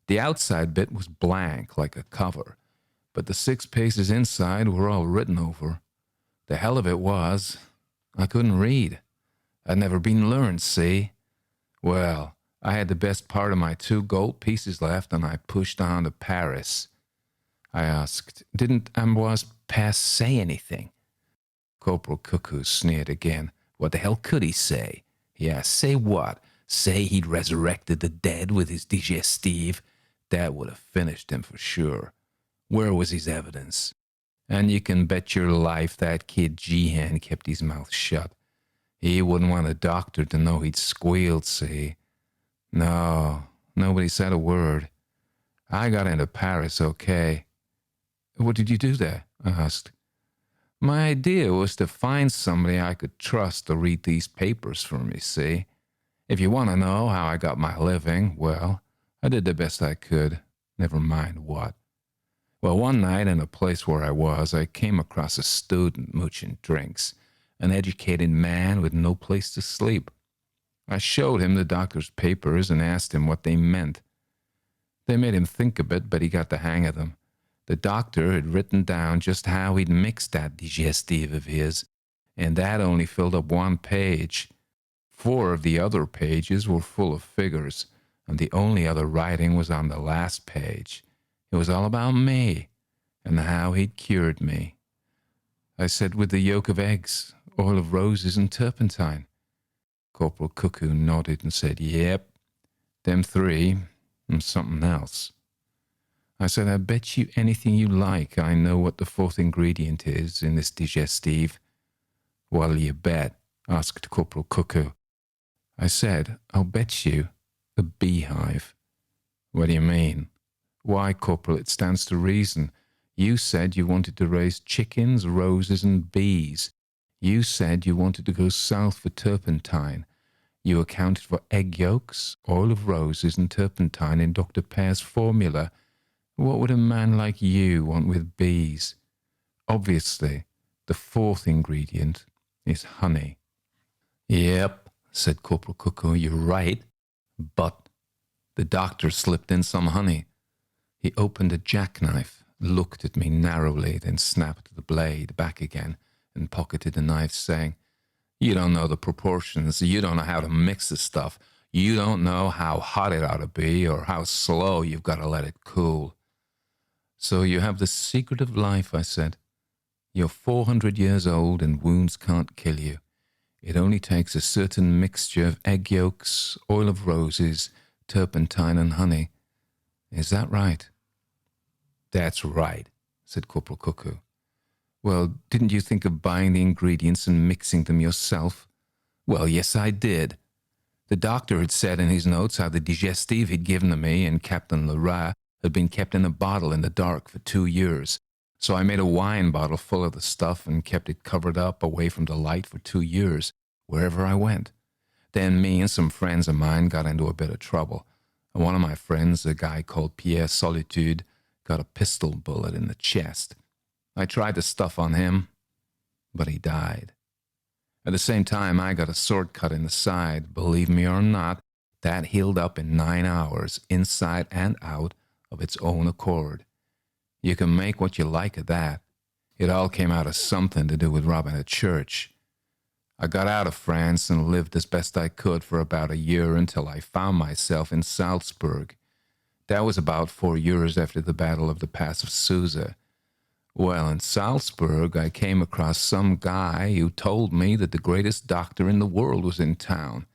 Speaker 3: The outside bit was blank, like a cover, but the 6 pages inside were all written over. The hell of it was, I couldn't read. I'd never been learned, see? Well, I had the best part of my 2 gold pieces left, and I pushed on to Paris. I asked, didn't Ambroise Paré say anything? Corporal Cuckoo sneered again. What the hell could he say? Yeah, say what? Say he'd resurrected the dead with his digestive? That would have finished him for sure. Where was his evidence? And you can bet your life that kid Jehan kept his mouth shut. He wouldn't want a doctor to know he'd squealed, see? No, nobody said a word. I got into Paris okay. What did you do there? I asked. My idea was to find somebody I could trust to read these papers for me, see? If you want to know how I got my living, well, I did the best I could, never mind what. Well, one night in a place where I was, I came across a student mooching drinks, an educated man with no place to sleep. I showed him the doctor's papers and asked him what they meant. They made him think a bit, but he got the hang of them. The doctor had written down just how he'd mixed that digestive of his, and that only filled up 1 page. 4 of the other pages were full of figures, and the only other writing was on the last page. It was all about me, and how he'd cured me. I said, with the yolk of eggs, oil of roses, and turpentine. Corporal Cuckoo nodded and said, yep, them 3, and something else. I said, I bet you anything you like I know what the 4th ingredient is in this digestive. What'll you bet? asked Corporal Cuckoo. I said, I'll bet you a beehive. What do you mean? Why, Corporal, it stands to reason. You said you wanted to raise chickens, roses, and bees. You said you wanted to go south for turpentine. You accounted for egg yolks, oil of roses, and turpentine in Dr. Pear's formula. What would a man like you want with bees? Obviously, the fourth ingredient is honey. Yep, said Corporal Cuckoo, you're right. But the doctor slipped in some honey. He opened a jackknife, looked at me narrowly, then snapped the blade back again and pocketed the knife, saying, You don't know the proportions. You don't know how to mix the stuff. You don't know how hot it ought to be or how slow you've got to let it cool. So you have the secret of life, I said. You're 400 years old and wounds can't kill you. It only takes a certain mixture of egg yolks, oil of roses, turpentine, and honey. Is that right? That's right, said Corporal Cuckoo. Well, didn't you think of buying the ingredients and mixing them yourself? Well, yes, I did. The doctor had said in his notes how the digestive he'd given to me and Captain Lerat had been kept in a bottle in the dark for 2 years. So I made a wine bottle full of the stuff and kept it covered up away from the light for 2 years, wherever I went. Then me and some friends of mine got into a bit of trouble. And one of my friends, a guy called Pierre Solitude, got a pistol bullet in the chest. I tried the stuff on him, but he died. At the same time, I got a sword cut in the side. Believe me or not, that healed up in 9 hours, inside and out, of its own accord. You can make what you like of that. It all came out of something to do with robbing a church. I got out of France and lived as best I could for about a year until I found myself in Salzburg. That was about 4 years after the Battle of the Pass of Susa. Well, in Salzburg, I came across some guy who told me that the greatest doctor in the world was in town.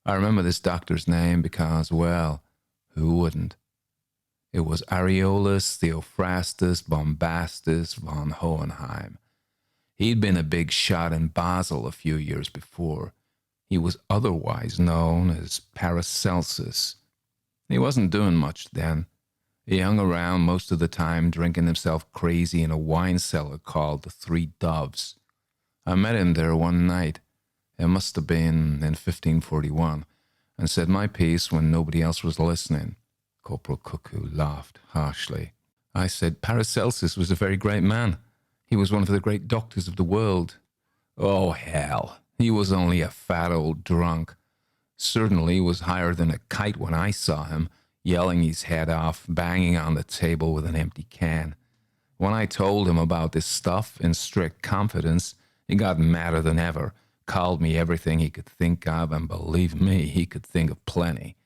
Speaker 3: I remember this doctor's name because, well, who wouldn't? It was Areolus Theophrastus Bombastus von Hohenheim. He'd been a big shot in Basel a few years before. He was otherwise known as Paracelsus. He wasn't doing much then. He hung around most of the time drinking himself crazy in a wine cellar called the Three Doves. I met him there one night. It must have been in 1541, and said my piece when nobody else was listening. Corporal Cuckoo laughed harshly. I said Paracelsus was a very great man. He was one of the great doctors of the world. Oh, hell. He was only a fat old drunk. Certainly was higher than a kite when I saw him, yelling his head off, banging on the table with an empty can. When I told him about this stuff in strict confidence, he got madder than ever, called me everything he could think of, and believe me, he could think of plenty,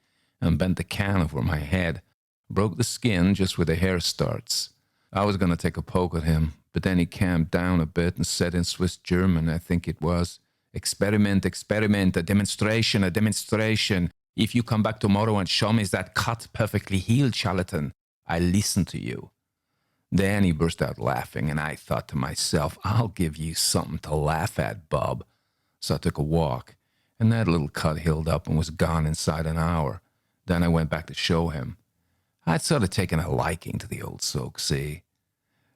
Speaker 3: and bent the can over my head, broke the skin just where the hair starts. I was going to take a poke at him, but then he calmed down a bit and said in Swiss German, I think it was, Experiment, experiment, a demonstration, a demonstration. If you come back tomorrow and show me that cut perfectly healed, charlatan, I listen to you. Then he burst out laughing, and I thought to myself, I'll give you something to laugh at, bub. So I took a walk, and that little cut healed up and was gone inside an hour. Then I went back to show him. I'd sort of taken a liking to the old soak, see?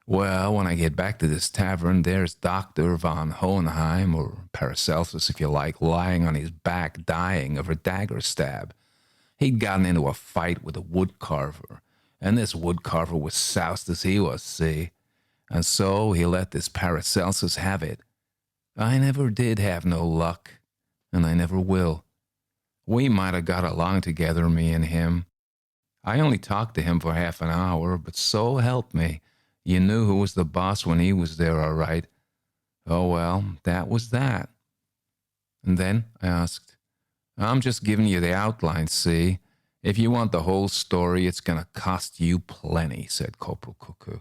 Speaker 3: Well, when I get back to this tavern, there's Dr. von Hohenheim, or Paracelsus if you like, lying on his back dying of a dagger stab. He'd gotten into a fight with a woodcarver, and this woodcarver was soused as he was, see? And so he let this Paracelsus have it. I never did have no luck, and I never will. We might have got along together, me and him. I only talked to him for half an hour, but so help me, you knew who was the boss when he was there, all right. Oh, well, that was that. And then I asked, I'm just giving you the outline, see? If you want the whole story, it's going to cost you plenty, said Corporal Cuckoo.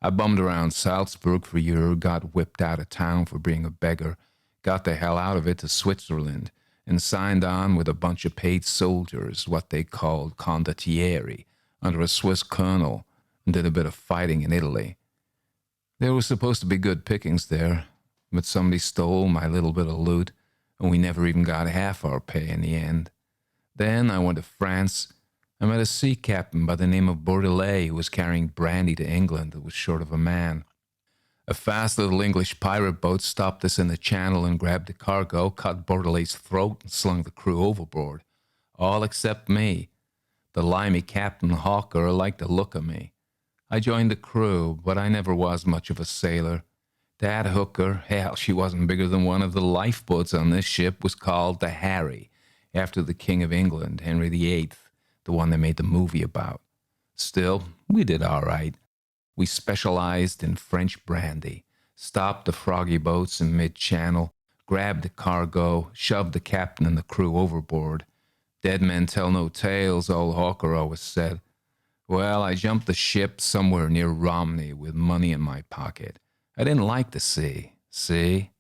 Speaker 3: I bummed around Salzburg for a year, got whipped out of town for being a beggar, got the hell out of it to Switzerland, and signed on with a bunch of paid soldiers, what they called condottieri, under a Swiss colonel, and did a bit of fighting in Italy. There was supposed to be good pickings there, but somebody stole my little bit of loot, and we never even got half our pay in the end. Then I went to France. I met a sea captain by the name of Bordelais who was carrying brandy to England that was short of a man. A fast little English pirate boat stopped us in the channel and grabbed the cargo, cut Bordelais' throat, and slung the crew overboard. All except me. The limey Captain Hawker liked the look of me. I joined the crew, but I never was much of a sailor. That hooker, hell, she wasn't bigger than one of the lifeboats on this ship, was called the Harry, after the King of England, Henry VIII, the one they made the movie about. Still, we did all right. We specialized in French brandy, stopped the froggy boats in mid-channel, grabbed the cargo, shoved the captain and the crew overboard. Dead men tell no tales, old Hawker always said. Well, I jumped the ship somewhere near Romney with money in my pocket. I didn't like the sea. See?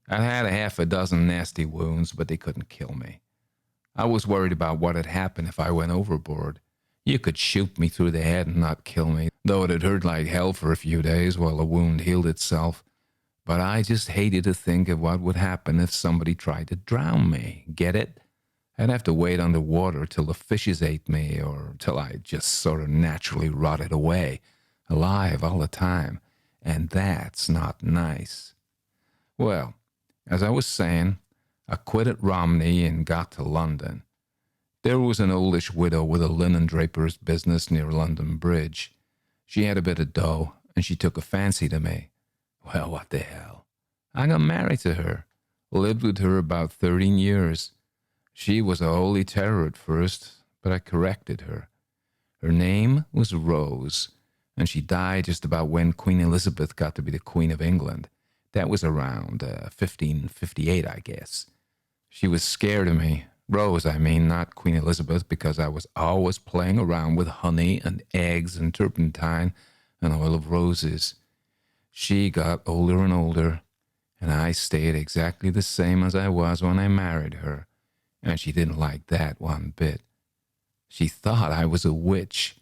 Speaker 3: I'd had a half a dozen nasty wounds, but they couldn't kill me. I was worried about what had happened if I went overboard. You could shoot me through the head and not kill me, though it had hurt like hell for a few days while the wound healed itself. But I just hated to think of what would happen if somebody tried to drown me. Get it? I'd have to wait underwater till the fishes ate me, or till I just sort of naturally rotted away, alive all the time. And that's not nice. Well, as I was saying, I quit at Romney and got to London. There was an oldish widow with a linen draper's business near London Bridge. She had a bit of dough, and she took a fancy to me. Well, what the hell? I got married to her, lived with her about 13 years. She was a holy terror at first, but I corrected her. Her name was Rose, and she died just about when Queen Elizabeth got to be the Queen of England. That was around 1558, I guess. She was scared of me. Rose, I mean, not Queen Elizabeth, because I was always playing around with honey and eggs and turpentine and oil of roses. She got older and older, and I stayed exactly the same as I was when I married her, and she didn't like that one bit. She thought I was a witch,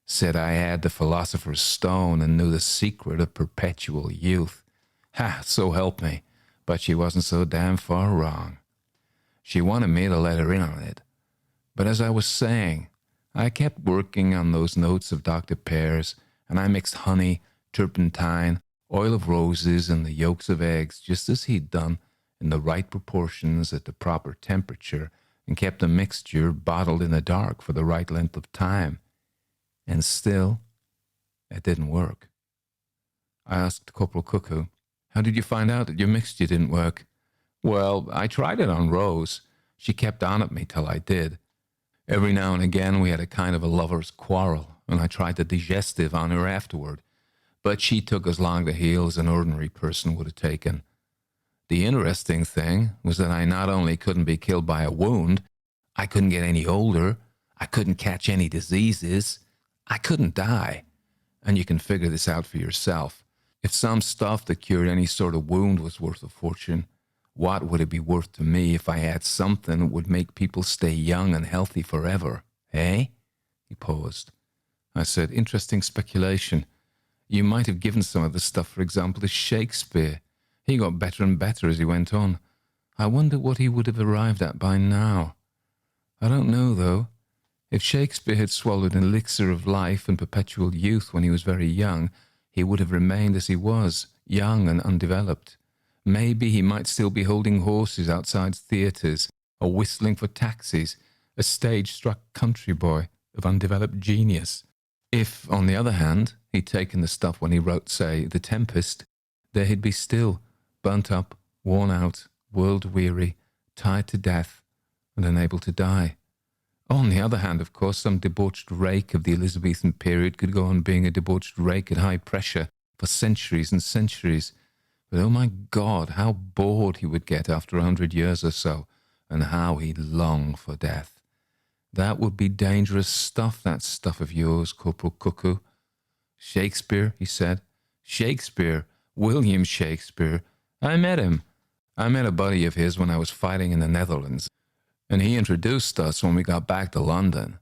Speaker 3: said I had the philosopher's stone and knew the secret of perpetual youth. Ha, so help me, but she wasn't so damn far wrong. She wanted me to let her in on it. But as I was saying, I kept working on those notes of Dr. Pear's, and I mixed honey, turpentine, oil of roses, and the yolks of eggs, just as he'd done, in the right proportions at the proper temperature, and kept the mixture bottled in the dark for the right length of time. And still, it didn't work. I asked Corporal Cuckoo, "How did you find out that your mixture didn't work?" "Well, I tried it on Rose. She kept on at me till I did. Every now and again we had a kind of a lover's quarrel, and I tried the digestive on her afterward. But she took as long to heal as an ordinary person would have taken. The interesting thing was that I not only couldn't be killed by a wound, I couldn't get any older, I couldn't catch any diseases, I couldn't die. And you can figure this out for yourself. If some stuff that cured any sort of wound was worth a fortune, what would it be worth to me if I had something that would make people stay young and healthy forever, eh?" He paused. I said, "Interesting speculation. You might have given some of the stuff, for example, to Shakespeare. He got better and better as he went on. I wonder what he would have arrived at by now. I don't know, though. If Shakespeare had swallowed an elixir of life and perpetual youth when he was very young, he would have remained as he was, young and undeveloped. Maybe he might still be holding horses outside theatres, or whistling for taxis, a stage-struck country boy of undeveloped genius. If, on the other hand, he'd taken the stuff when he wrote, say, The Tempest, there he'd be still, burnt up, worn out, world-weary, tired to death, and unable to die. On the other hand, of course, some debauched rake of the Elizabethan period could go on being a debauched rake at high pressure for centuries and centuries. But oh my God, how bored he would get after 100 years or so, and how he'd long for death. That would be dangerous stuff, that stuff of yours, Corporal Cuckoo." "Shakespeare," he said. "Shakespeare, William Shakespeare. I met him. I met a buddy of his when I was fighting in the Netherlands, and he introduced us when we got back to London.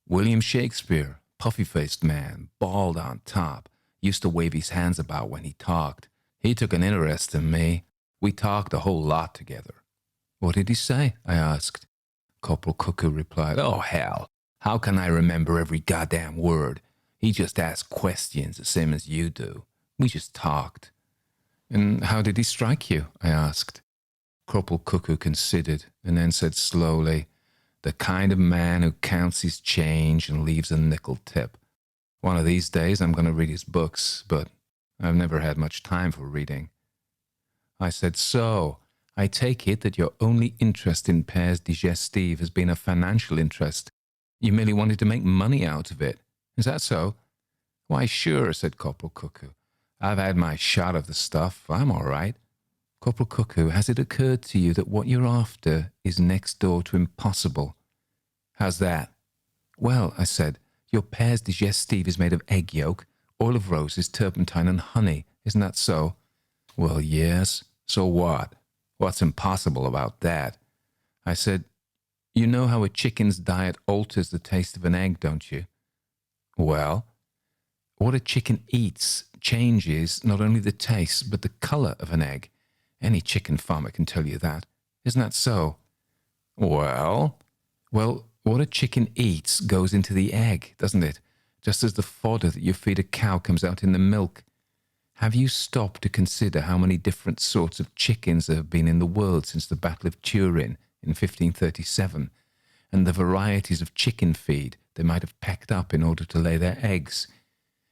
Speaker 3: William Shakespeare, puffy-faced man, bald on top, used to wave his hands about when he talked. He took an interest in me. We talked a whole lot together." What did he say? I asked. Corporal Cuckoo replied, "Oh, hell. How can I remember every goddamn word? He just asked questions the same as you do. We just talked." "And how did he strike you?" I asked. Corporal Cuckoo considered and then said slowly, "The kind of man who counts his change and leaves a nickel tip. One of these days I'm going to read his books, but I've never had much time for reading." I said, "So, I take it that your only interest in Pairs Digestive has been a financial interest. You merely wanted to make money out of it. Is that so?" "Why, sure," said Corporal Cuckoo. "I've had my shot of the stuff. I'm all right." "Corporal Cuckoo, has it occurred to you that what you're after is next door to impossible?" "How's that?" "Well," I said, "your Pairs Digestive is made of egg yolk, oil of roses, turpentine, and honey. Isn't that so?" "Well, yes. So what? What's impossible about that?" I said, "You know how a chicken's diet alters the taste of an egg, don't you?" "Well?" "What a chicken eats changes not only the taste, but the color of an egg. Any chicken farmer can tell you that. Isn't that so?" "Well?" "Well, what a chicken eats goes into the egg, doesn't it? Just as the fodder that you feed a cow comes out in the milk. Have you stopped to consider how many different sorts of chickens there have been in the world since the Battle of Turin in 1537, and the varieties of chicken feed they might have packed up in order to lay their eggs?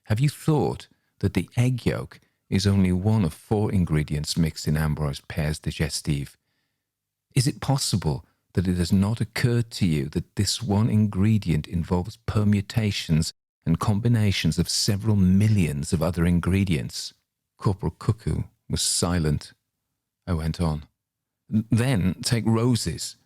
Speaker 3: Have you thought that the egg yolk is only one of 4 ingredients mixed in Ambroise Pairs Digestive? Is it possible that it has not occurred to you that this one ingredient involves permutations and combinations of several millions of other ingredients?" Corporal Cuckoo was silent. I went on. "Then take roses.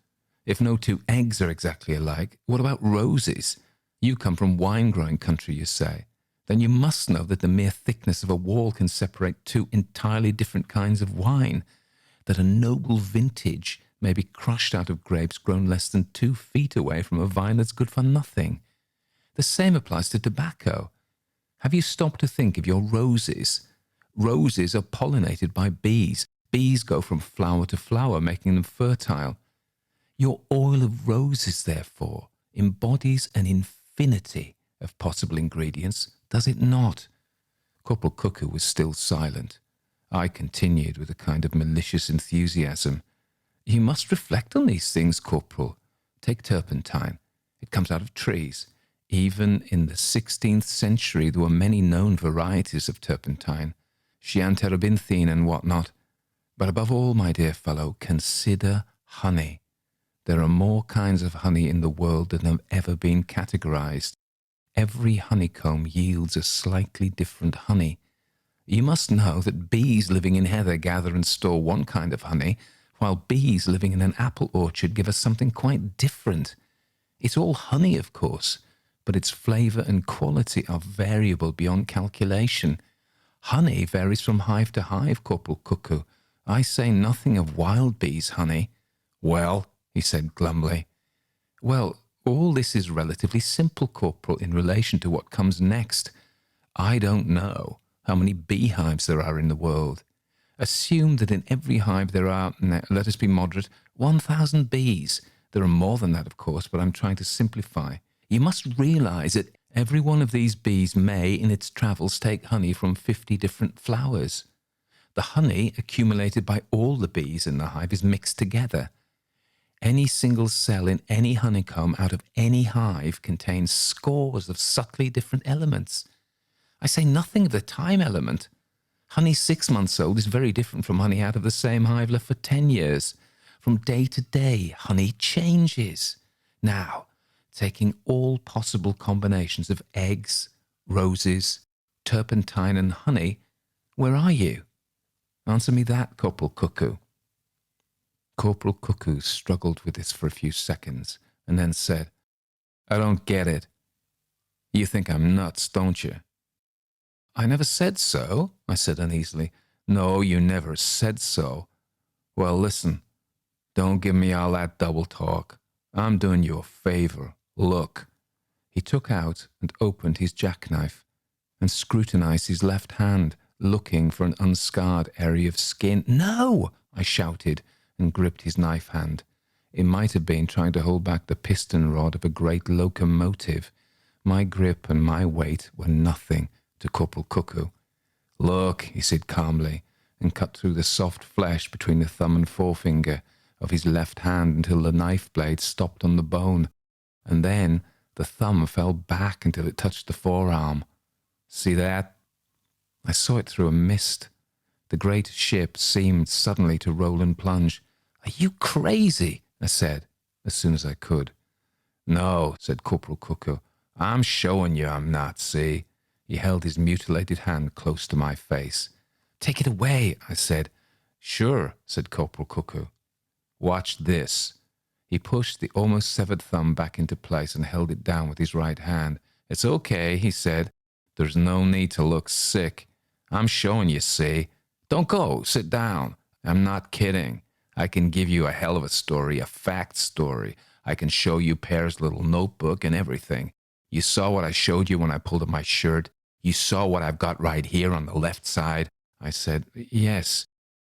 Speaker 3: If no 2 eggs are exactly alike, what about roses? You come from wine-growing country, you say. Then you must know that the mere thickness of a wall can separate 2 entirely different kinds of wine, that a noble vintage may be crushed out of grapes grown less than 2 feet away from a vine that's good for nothing. The same applies to tobacco. Have you stopped to think of your roses? Roses are pollinated by bees. Bees go from flower to flower, making them fertile. Your oil of roses, therefore, embodies an infinity of possible ingredients, does it not?" Corporal Cuckoo was still silent. I continued with a kind of malicious enthusiasm. "You must reflect on these things, Corporal. Take turpentine. It comes out of trees. Even in the 16th century there were many known varieties of turpentine, chianterebinthine and what not. But above all, my dear fellow, consider honey. There are more kinds of honey in the world than have ever been categorized. Every honeycomb yields a slightly different honey. You must know that bees living in heather gather and store one kind of honey, while bees living in an apple orchard give us something quite different. It's all honey, of course, but its flavor and quality are variable beyond calculation. Honey varies from hive to hive, Corporal Cuckoo. I say nothing of wild bees' honey." "Well," he said glumly. "Well, all this is relatively simple, Corporal, in relation to what comes next. I don't know how many beehives there are in the world. Assume that in every hive there are, let us be moderate, 1,000 bees. There are more than that, of course, but I'm trying to simplify. You must realize that every one of these bees may, in its travels, take honey from 50 different flowers. The honey accumulated by all the bees in the hive is mixed together. Any single cell in any honeycomb out of any hive contains scores of subtly different elements. I say nothing of the time element. Honey 6 months old is very different from honey out of the same hive left for 10 years. From day to day, honey changes. Now, taking all possible combinations of eggs, roses, turpentine, and honey, where are you? Answer me that, Corporal Cuckoo." Corporal Cuckoo struggled with this for a few seconds, and then said, "I don't get it. You think I'm nuts, don't you?" "I never said so," I said uneasily. "No, you never said so." "Well, listen. Don't give me all that double talk. I'm doing you a favor. Look." He took out and opened his jackknife and scrutinized his left hand, looking for an unscarred area of skin. "No!" I shouted, and gripped his knife hand. It might have been trying to hold back the piston rod of a great locomotive. My grip and my weight were nothing to Corporal Cuckoo. "Look," he said calmly, and cut through the soft flesh between the thumb and forefinger of his left hand until the knife blade stopped on the bone, and then the thumb fell back until it touched the forearm. "See that?" I saw it through a mist. The great ship seemed suddenly to roll and plunge. "Are you crazy?" I said, as soon as I could. "No," said Corporal Cuckoo. "I'm showing you I'm not, see?" He held his mutilated hand close to my face. "Take it away," I said. "Sure," said Corporal Cuckoo. "Watch this." He pushed the almost severed thumb back into place and held it down with his right hand. "It's okay," he said. "There's no need to look sick. I'm showing you, see? Don't go, sit down. I'm not kidding. I can give you a hell of a story, a fact story. I can show you Pear's little notebook and everything. You saw what I showed you when I pulled up my shirt. You saw what I've got right here on the left side." I said, "Yes."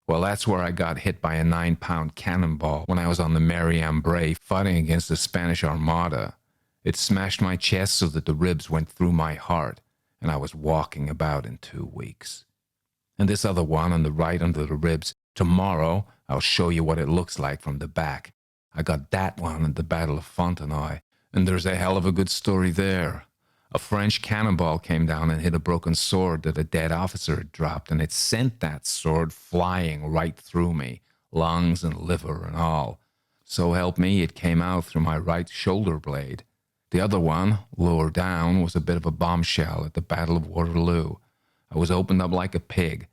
Speaker 3: "Well, that's where I got hit by a 9-pound cannonball when I was on the Mary Ambrée fighting against the Spanish Armada. It smashed my chest so that the ribs went through my heart, and I was walking about in 2 weeks. And this other one on the right under the ribs, tomorrow I'll show you what it looks like from the back. I got that one at the Battle of Fontenoy, and there's a hell of a good story there. A French cannonball came down and hit a broken sword that a dead officer had dropped, and it sent that sword flying right through me, lungs and liver and all. So help me, it came out through my right shoulder blade. The other one, lower down, was a bit of a bombshell at the Battle of Waterloo. I was opened up like a pig.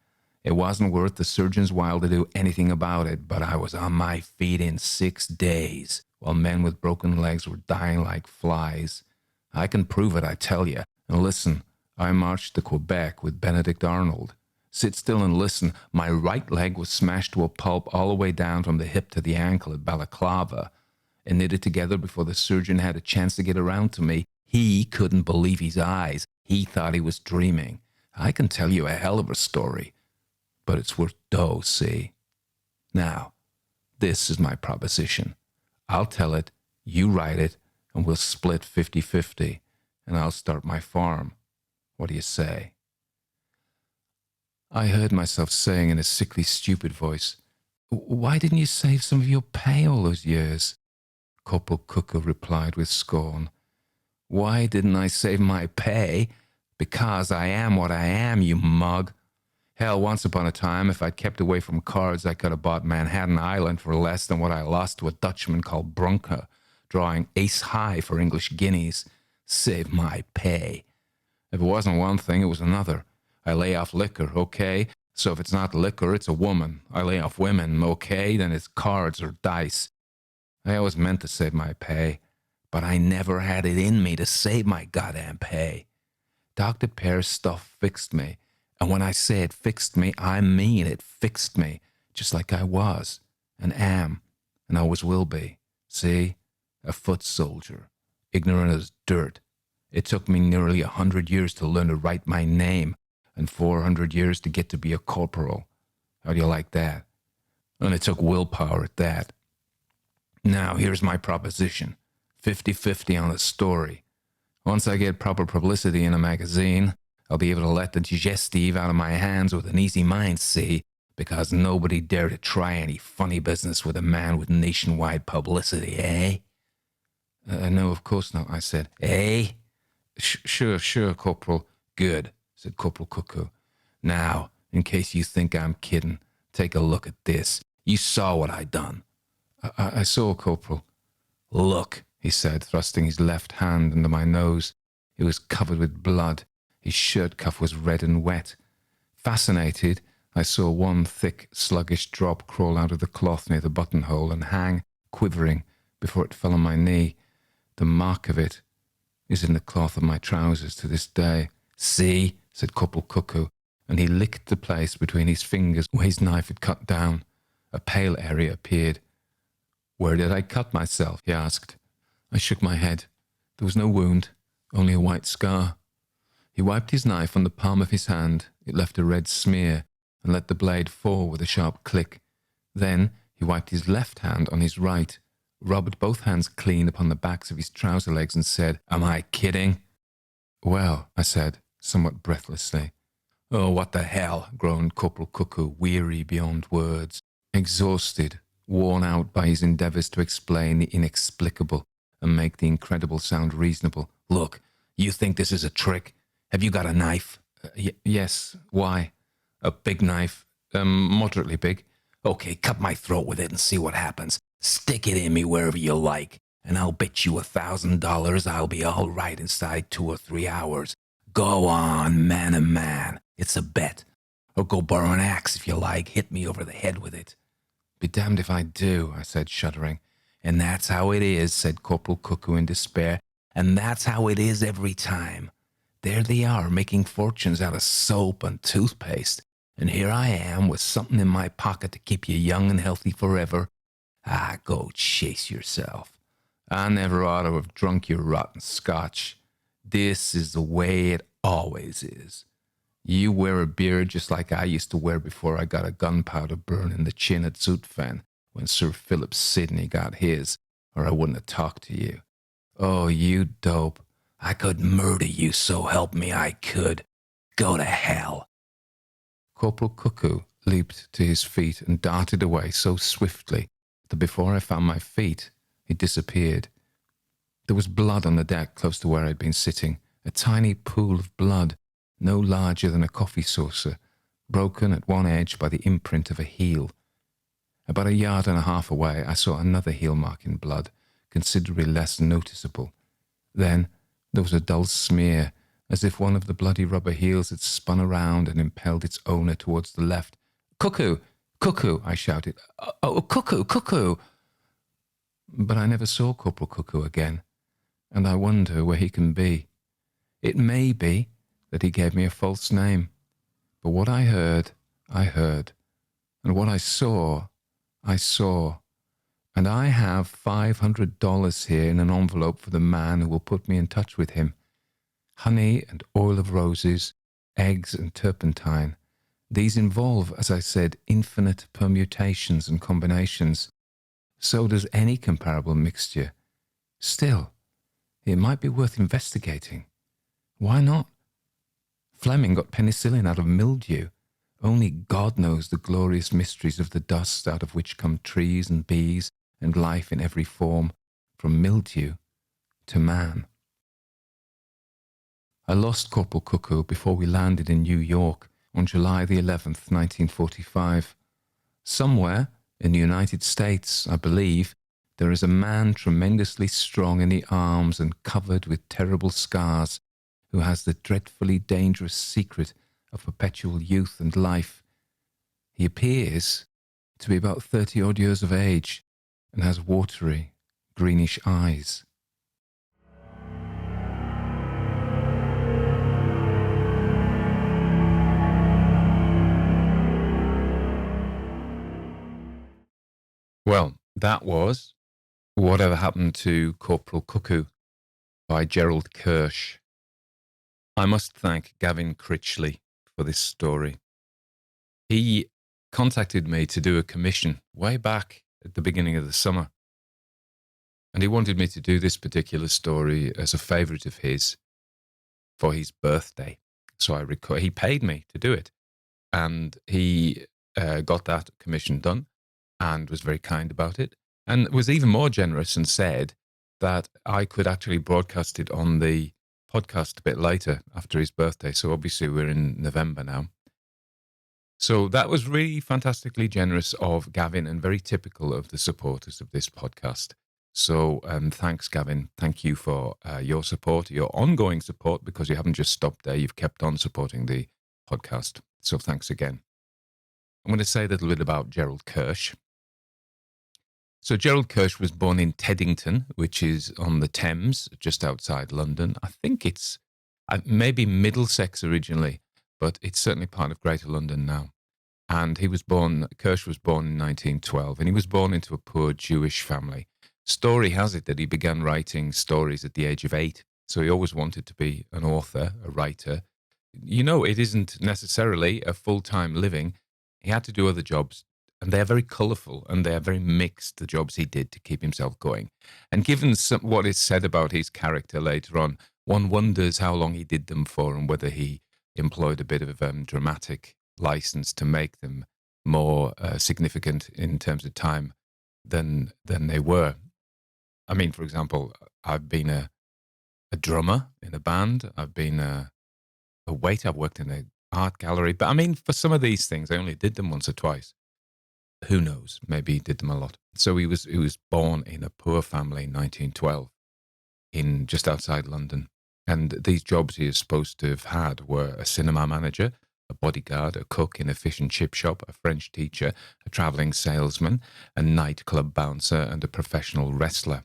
Speaker 3: It wasn't worth the surgeon's while to do anything about it, but I was on my feet in 6 days, while men with broken legs were dying like flies. I can prove it, I tell you. And listen, I marched to Quebec with Benedict Arnold. Sit still and listen. My right leg was smashed to a pulp all the way down from the hip to the ankle at Balaclava, and knitted together before the surgeon had a chance to get around to me. He couldn't believe his eyes. He thought he was dreaming. I can tell you a hell of a story, but it's worth dough, see? Now, this is my proposition. I'll tell it, you write it, and we'll split 50-50, and I'll start my farm. What do you say? I heard myself saying in a sickly, stupid voice, "Why didn't you save some of your pay all those years?" Corporal Cuckoo replied with scorn, "Why didn't I save my pay? Because I am what I am, you mug. Hell, once upon a time, if I'd kept away from cards, I could have bought Manhattan Island for less than what I lost to a Dutchman called Brunke, drawing ace high for English guineas. Save my pay. If it wasn't one thing, it was another. I lay off liquor, okay? So if it's not liquor, it's a woman. I lay off women, okay? Then it's cards or dice. I always meant to save my pay, but I never had it in me to save my goddamn pay. Dr. Paré's stuff fixed me, and when I say it fixed me, I mean it fixed me, just like I was, and am, and always will be. See? A foot soldier, ignorant as dirt. It took me nearly 100 years to learn to write my name, and 400 years to get to be a corporal. How do you like that? And it took willpower at that. Now, here's my proposition. 50-50 on the story. Once I get proper publicity in a magazine, I'll be able to let the digestive out of my hands with an easy mind, see? Because nobody dare to try any funny business with a man with nationwide publicity, eh? No, of course not, I said. Eh? Sure, Corporal. Good, said Corporal Cuckoo. Now, in case you think I'm kidding, take a look at this. You saw what I done. I saw, Corporal. Look, he said, thrusting his left hand under my nose. It was covered with blood. His shirt cuff was red and wet. Fascinated, I saw one thick, sluggish drop crawl out of the cloth near the buttonhole and hang, quivering, before it fell on my knee. The mark of it is in the cloth of my trousers to this day. See, said Corporal Cuckoo, and he licked the place between his fingers where his knife had cut down. A pale area appeared. Where did I cut myself? He asked. I shook my head. There was no wound, only a white scar. He wiped his knife on the palm of his hand. It left a red smear and let the blade fall with a sharp click. Then He wiped his left hand on his right, rubbed both hands clean upon the backs of his trouser legs and said, "Am I kidding?" "Well," I said, somewhat breathlessly. "Oh, what the hell," groaned Corporal Cuckoo, weary beyond words, exhausted, worn out by his endeavours to explain the inexplicable and make the incredible sound reasonable. "Look, you think this is a trick? Have you got a knife?" Yes. Why?" "A big knife. Moderately big." "Okay, cut my throat with it and see what happens. Stick it in me wherever you like, and I'll bet you $1,000 I'll be all right inside 2 or 3 hours. Go on, man and man. It's a bet. Or go borrow an axe if you like. Hit me over the head with it." "Be damned if I do," I said, shuddering. "And that's how it is," said Corporal Cuckoo in despair. "And that's how it is every time. There they are, making fortunes out of soap and toothpaste. And here I am with something in my pocket to keep you young and healthy forever. Ah, go chase yourself. I never ought to have drunk your rotten scotch. This is the way it always is. You wear a beard just like I used to wear before I got a gunpowder burn in the chin at Zutphen when Sir Philip Sidney got his, or I wouldn't have talked to you. Oh, you dope. I could murder you, so help me I could. Go to hell." Corporal Cuckoo leaped to his feet and darted away so swiftly that before I found my feet, he disappeared. There was blood on the deck close to where I'd been sitting, a tiny pool of blood, no larger than a coffee saucer, broken at one edge by the imprint of a heel. About 1.5 yards away, I saw another heel mark in blood, considerably less noticeable. Then there was a dull smear, as if one of the bloody rubber heels had spun around and impelled its owner towards the left. "Cuckoo! Cuckoo!" I shouted. "Oh, Cuckoo! Cuckoo!" But I never saw Corporal Cuckoo again, and I wonder where he can be. It may be that he gave me a false name, but what I heard, and what I saw, and I have $500 here in an envelope for the man who will put me in touch with him. Honey and oil of roses, eggs and turpentine. These involve, as I said, infinite permutations and combinations. So does any comparable mixture. Still, it might be worth investigating. Why not? Fleming got penicillin out of mildew. Only God knows the glorious mysteries of the dust out of which come trees and bees and life in every form, from mildew to man. I lost Corporal Cuckoo before we landed in New York on July the 11th, 1945. Somewhere in the United States, I believe, there is a man tremendously strong in the arms and covered with terrible scars who has the dreadfully dangerous secret of perpetual youth and life. He appears to be about 30-odd years of age and has watery, greenish eyes. Well, that was Whatever Happened to Corporal Cuckoo by Gerald Kersh. I must thank Gavin Critchley for this story. He contacted me to do a commission way back at the beginning of the summer. And he wanted me to do this particular story as a favourite of his for his birthday. So he paid me to do it. And he got that commission done and was very kind about it, and was even more generous and said that I could actually broadcast it on the podcast a bit later after his birthday. So obviously we're in November now. So that was really fantastically generous of Gavin and very typical of the supporters of this podcast. So thanks, Gavin. Thank you for your support, your ongoing support, because you haven't just stopped there. You've kept on supporting the podcast. So thanks again. I'm going to say a little bit about Gerald Kersh. So Gerald Kersh was born in Teddington, which is on the Thames, just outside London. I think it's maybe Middlesex originally, but it's certainly part of Greater London now. And Kersh was born in 1912, and he was born into a poor Jewish family. Story has it that he began writing stories at the age of 8. So he always wanted to be an author, a writer. You know, it isn't necessarily a full-time living. He had to do other jobs and they are very colourful and they are very mixed, the jobs he did to keep himself going. And given what is said about his character later on, one wonders how long he did them for and whether he employed a bit of dramatic license to make them more significant in terms of time than they were. I mean, for example, I've been a drummer in a band. I've been a waiter. I've worked in an art gallery. But I mean, for some of these things, I only did them once or twice. Who knows? Maybe he did them a lot. So he was born in a poor family in 1912 in just outside London. And these jobs he is supposed to have had were a cinema manager, a bodyguard, a cook in a fish and chip shop, a French teacher, a travelling salesman, a nightclub bouncer, and a professional wrestler.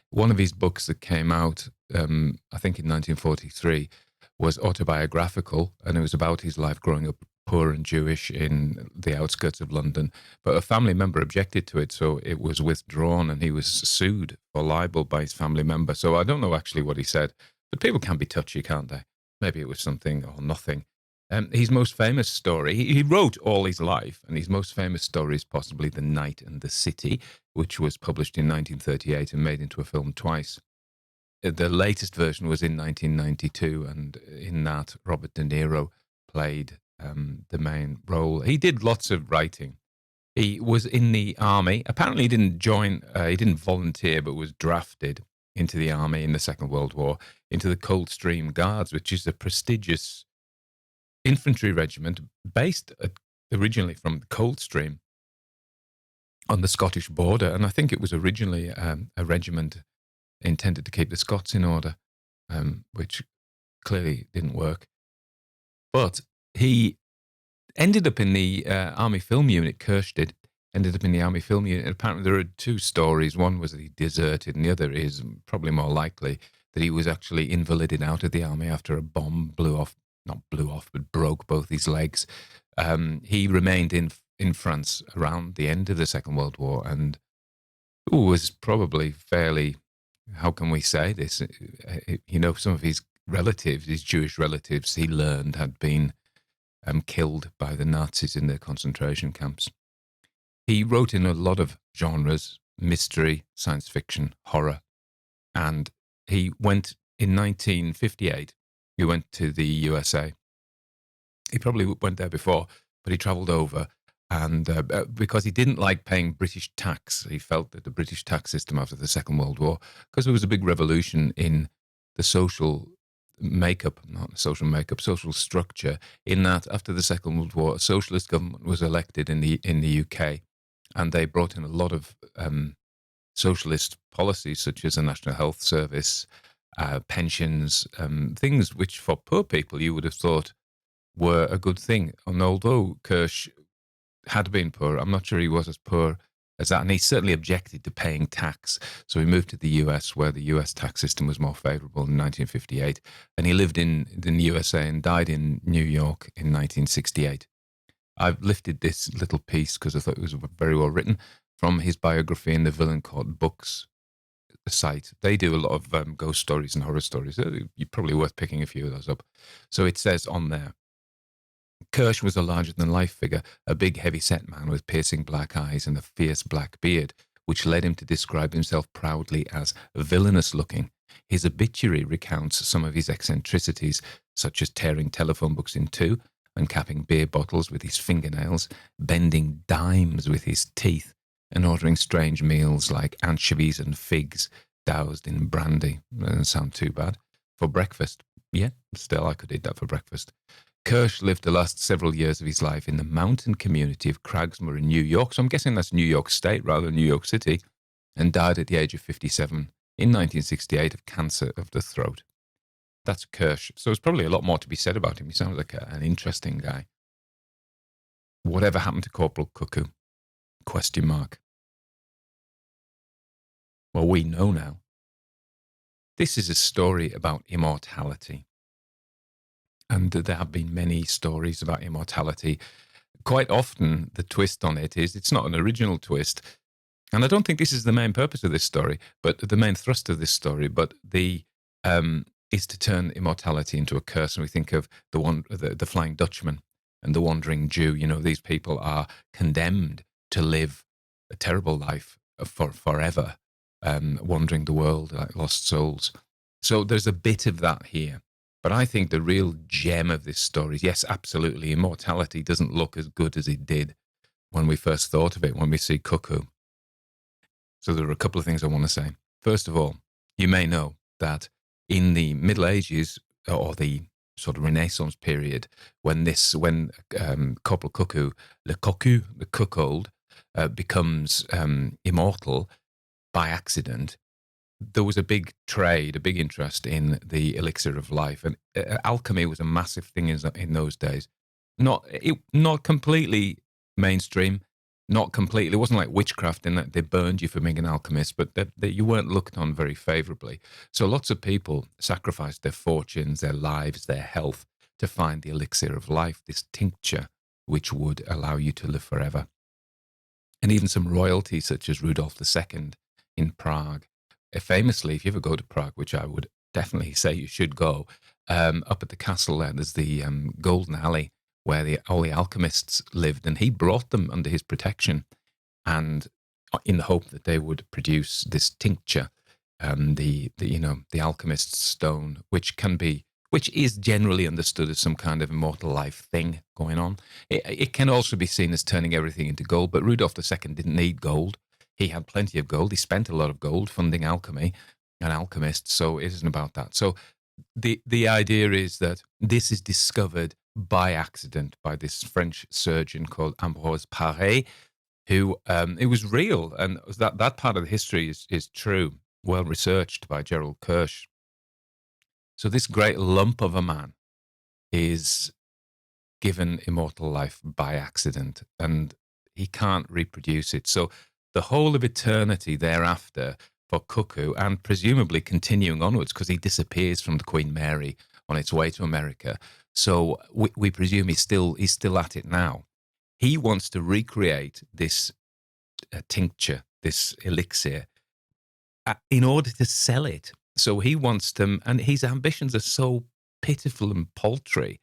Speaker 3: One of his books that came out, I think in 1943, was autobiographical, and it was about his life growing up poor and Jewish in the outskirts of London. But a family member objected to it, so it was withdrawn, and he was sued for libel by his family member. So I don't know actually what he said, but people can be touchy, can't they? Maybe it was something or nothing. His most famous story, he wrote all his life, and his most famous story is possibly The Night and the City, which was published in 1938 and made into a film twice. The latest version was in 1992, and in that, Robert De Niro played the main role. He did lots of writing. He was in the army. Apparently, he didn't join, he didn't volunteer, but was drafted into the army in the Second World War, into the Coldstream Guards, which is a prestigious infantry regiment based originally from Coldstream on the Scottish border. And I think it was originally a regiment intended to keep the Scots in order, which clearly didn't work. But he ended up in the Army Film Unit. Kersh ended up in the Army Film Unit. Apparently there are two stories. One was that he deserted, and the other is probably more likely that he was actually invalided out of the army after a bomb broke both his legs. He remained in France around the end of the Second World War, and was probably fairly, how can we say this? Some of his relatives, his Jewish relatives, he learned had been killed by the Nazis in their concentration camps. He wrote in a lot of genres: mystery, science fiction, horror. And he went in 1958, he went to the USA. He probably went there before, but he travelled over, and because he didn't like paying British tax. He felt that the British tax system after the Second World War, because there was a big revolution in the social structure, in that after the Second World War, a socialist government was elected in the UK, and they brought in a lot of socialist policies, such as a National Health Service, pensions, things which for poor people you would have thought were a good thing. And although Kersh had been poor, I'm not sure he was as poor as that, and he certainly objected to paying tax. So he moved to the US, where the US tax system was more favourable, in 1958, and he lived in the USA and died in New York in 1968. I've lifted this little piece because I thought it was very well written from his biography in the Villain Court Books site. They do a lot of ghost stories and horror stories. You're probably worth picking a few of those up. So it says on there, Kersh was a larger-than-life figure, a big, heavy-set man with piercing black eyes and a fierce black beard, which led him to describe himself proudly as villainous-looking. His obituary recounts some of his eccentricities, such as tearing telephone books in two, uncapping beer bottles with his fingernails, bending dimes with his teeth, and ordering strange meals like anchovies and figs doused in brandy. Doesn't sound too bad. For breakfast. Yeah, still I could eat that for breakfast. Kersh lived the last several years of his life in the mountain community of Cragsmoor in New York, so I'm guessing that's New York State rather than New York City, and died at the age of 57 in 1968 of cancer of the throat. That's Kersh. So there's probably a lot more to be said about him. He sounds like an interesting guy. Whatever happened to Corporal Cuckoo? ? Well, we know now. This is a story about immortality. And there have been many stories about immortality. Quite often, the twist on it is it's not an original twist. And I don't think this is the main purpose of this story, but the main thrust of this story, but is to turn immortality into a curse. And we think of the Flying Dutchman and the Wandering Jew. These people are condemned to live a terrible life forever, wandering the world like lost souls. So there's a bit of that here. But I think the real gem of this story is, yes, absolutely, immortality doesn't look as good as it did when we first thought of it, when we see Cuckoo. So there are a couple of things I want to say. First of all, you may know that in the Middle Ages, or the sort of Renaissance period, when Corporal Cuckoo, the cuckold, becomes immortal by accident, there was a big trade, a big interest in the elixir of life, and alchemy was a massive thing in those days. Not completely mainstream, not completely. It wasn't like witchcraft in that they burned you for being an alchemist, but that you weren't looked on very favorably. So lots of people sacrificed their fortunes, their lives, their health to find the elixir of life, this tincture which would allow you to live forever. And even some royalty, such as Rudolph II in Prague. Famously, if you ever go to Prague, which I would definitely say you should go, up at the castle there's the Golden Alley where all the alchemists lived, and he brought them under his protection, and in the hope that they would produce this tincture, the alchemist's stone, which is generally understood as some kind of immortal life thing going on. It can also be seen as turning everything into gold, but Rudolph II didn't need gold. He had plenty of gold. He spent a lot of gold funding alchemy and alchemists, so it isn't about that. So the idea is that this is discovered by accident by this French surgeon called Ambroise Paré, who it was real, and that part of the history is true, well researched by Gerald Kersh. So this great lump of a man is given immortal life by accident, and he can't reproduce it. So the whole of eternity thereafter for Cuckoo, and presumably continuing onwards, because he disappears from the Queen Mary on its way to America. So we presume he's still at it now. He wants to recreate this tincture, this elixir, in order to sell it. So he wants to, and his ambitions are so pitiful and paltry.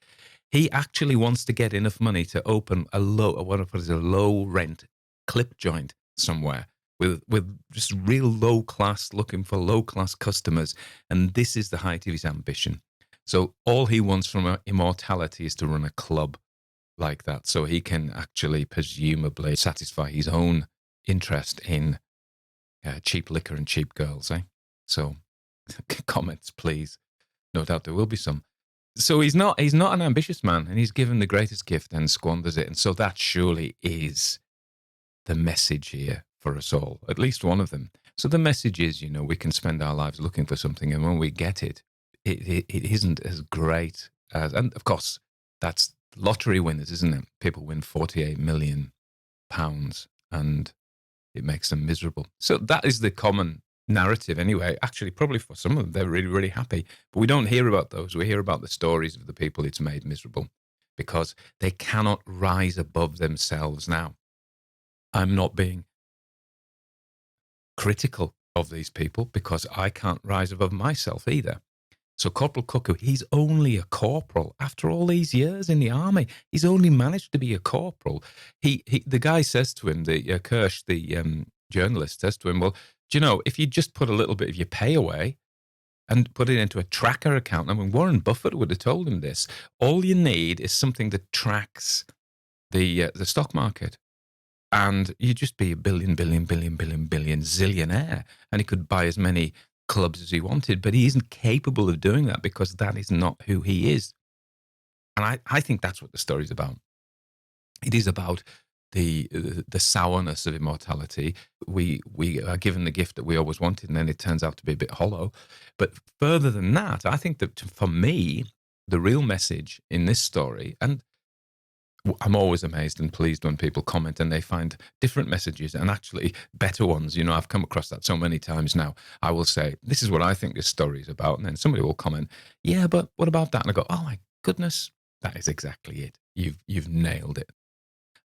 Speaker 3: He actually wants to get enough money to open a low rent clip joint somewhere with just real low class, looking for low class customers. And this is the height of his ambition. So all he wants from immortality is to run a club like that, so he can actually presumably satisfy his own interest in cheap liquor and cheap girls, eh? So comments, please. No doubt there will be some. So he's not an ambitious man, and he's given the greatest gift and squanders it. And so that surely is the message here for us all, at least one of them. So the message is, we can spend our lives looking for something, and when we get it, it isn't as great as, and of course, that's lottery winners, isn't it? People win £48 million, and it makes them miserable. So that is the common narrative anyway. Actually, probably for some of them, they're really, really happy. But we don't hear about those. We hear about the stories of the people it's made miserable because they cannot rise above themselves now. I'm not being critical of these people because I can't rise above myself either. So Corporal Cuckoo, he's only a corporal after all these years in the army. He's only managed to be a corporal. The guy says to him, the Kersh, the journalist says to him, well, do you know, if you just put a little bit of your pay away and put it into a tracker account, I mean, Warren Buffett would have told him this. All you need is something that tracks the stock market. And you'd just be a billion zillionaire. And he could buy as many clubs as he wanted, but he isn't capable of doing that because that is not who he is. And I think that's what the story's about. It is about the sourness of immortality. We are given the gift that we always wanted, and then it turns out to be a bit hollow. But further than that, I think that for me, the real message in this story, and I'm always amazed and pleased when people comment and they find different messages and actually better ones. I've come across that so many times now. I will say, this is what I think this story is about. And then somebody will comment, yeah, but what about that? And I go, oh my goodness, that is exactly it. You've nailed it.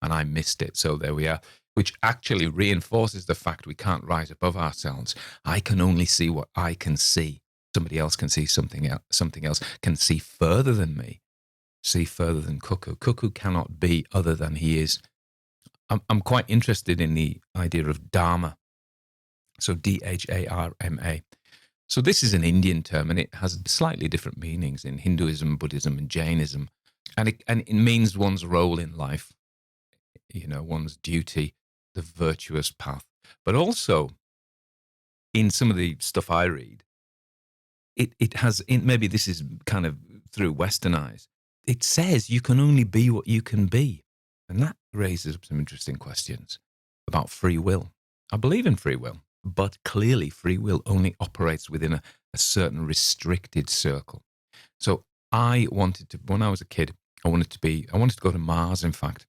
Speaker 3: And I missed it. So there we are, which actually reinforces the fact we can't rise above ourselves. I can only see what I can see. Somebody else can see something else, can see further than me. see further than Cuckoo. Cuckoo cannot be other than he is. I'm quite interested in the idea of Dharma. So Dharma. So this is an Indian term, and it has slightly different meanings in Hinduism, Buddhism, and Jainism. And it means one's role in life, one's duty, the virtuous path. But also, in some of the stuff I read, it has, maybe this is kind of through Western eyes, it says you can only be what you can be. And that raises up some interesting questions about free will. I believe in free will, but clearly free will only operates within a certain restricted circle. So I wanted to, when I was a kid, I wanted to go to Mars, in fact.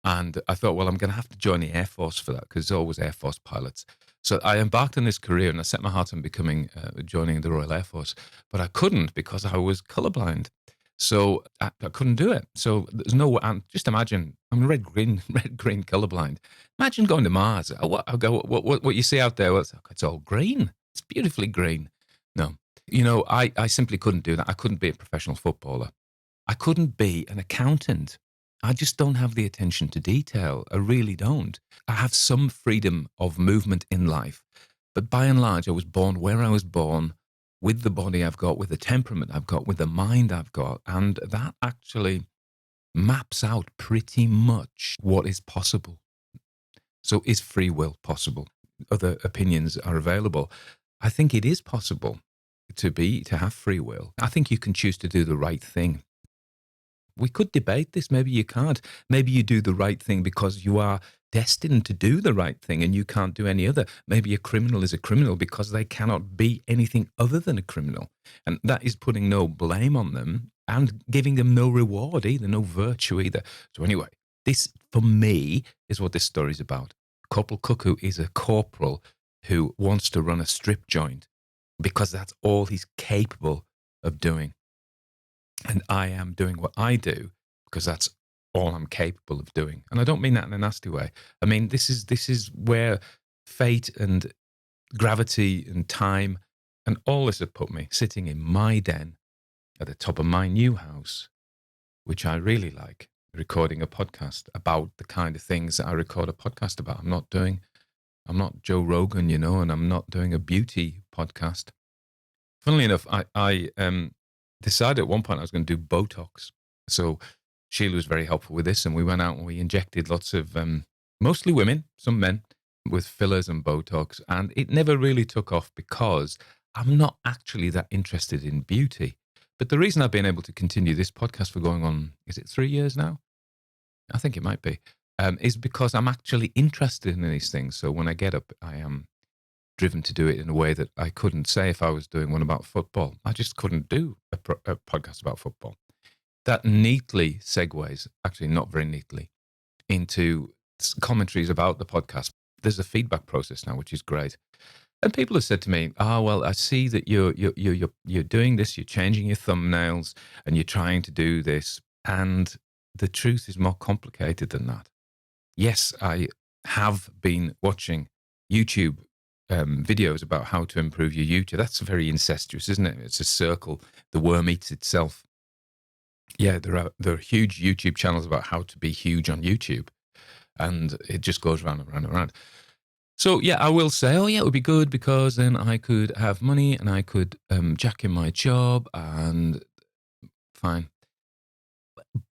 Speaker 3: And I thought, well, I'm going to have to join the Air Force for that, because there's always Air Force pilots. So I embarked on this career, and I set my heart on joining the Royal Air Force. But I couldn't, because I was colorblind. So I couldn't do it. So there's no, just imagine, I'm red, green colorblind. Imagine going to Mars. What you see out there, well, it's all green. It's beautifully green. No, I simply couldn't do that. I couldn't be a professional footballer. I couldn't be an accountant. I just don't have the attention to detail. I really don't. I have some freedom of movement in life, but by and large, I was born where I was born, with the body I've got, with the temperament I've got, with the mind I've got, and that actually maps out pretty much what is possible. So is free will possible? Other opinions are available. I think it is possible to have free will. I think you can choose to do the right thing. We could debate this. Maybe you can't. Maybe you do the right thing because you are destined to do the right thing and you can't do any other. Maybe a criminal is a criminal because they cannot be anything other than a criminal. And that is putting no blame on them and giving them no reward either, no virtue either. So anyway, this, for me, is what this story is about. Corporal Cuckoo is a corporal who wants to run a strip joint because that's all he's capable of doing. And I am doing what I do because that's all I'm capable of doing. And I don't mean that in a nasty way. I mean, this is where fate and gravity and time and all this have put me, sitting in my den at the top of my new house, which I really like, recording a podcast about the kind of things that I record a podcast about. I'm not Joe Rogan, and I'm not doing a beauty podcast. Funnily enough, I decided at one point I was going to do Botox. So Sheila was very helpful with this, and we went out and we injected lots of, mostly women, some men, with fillers and Botox, and it never really took off because I'm not actually that interested in beauty. But the reason I've been able to continue this podcast for going on, is it 3 years now? I think it might be, is because I'm actually interested in these things. So when I get up, I am driven to do it in a way that I couldn't say if I was doing one about football. I just couldn't do a podcast about football. That neatly segues, actually not very neatly, into commentaries about the podcast. There's a feedback process now, which is great. And people have said to me, well, I see that you're doing this, you're changing your thumbnails and you're trying to do this. And the truth is more complicated than that. Yes, I have been watching YouTube videos about how to improve your YouTube. That's very incestuous, isn't it? It's a circle. The worm eats itself. Yeah, there are huge YouTube channels about how to be huge on YouTube. And it just goes round and round and round. So, yeah, I will say, it would be good because then I could have money and I could jack in my job and fine.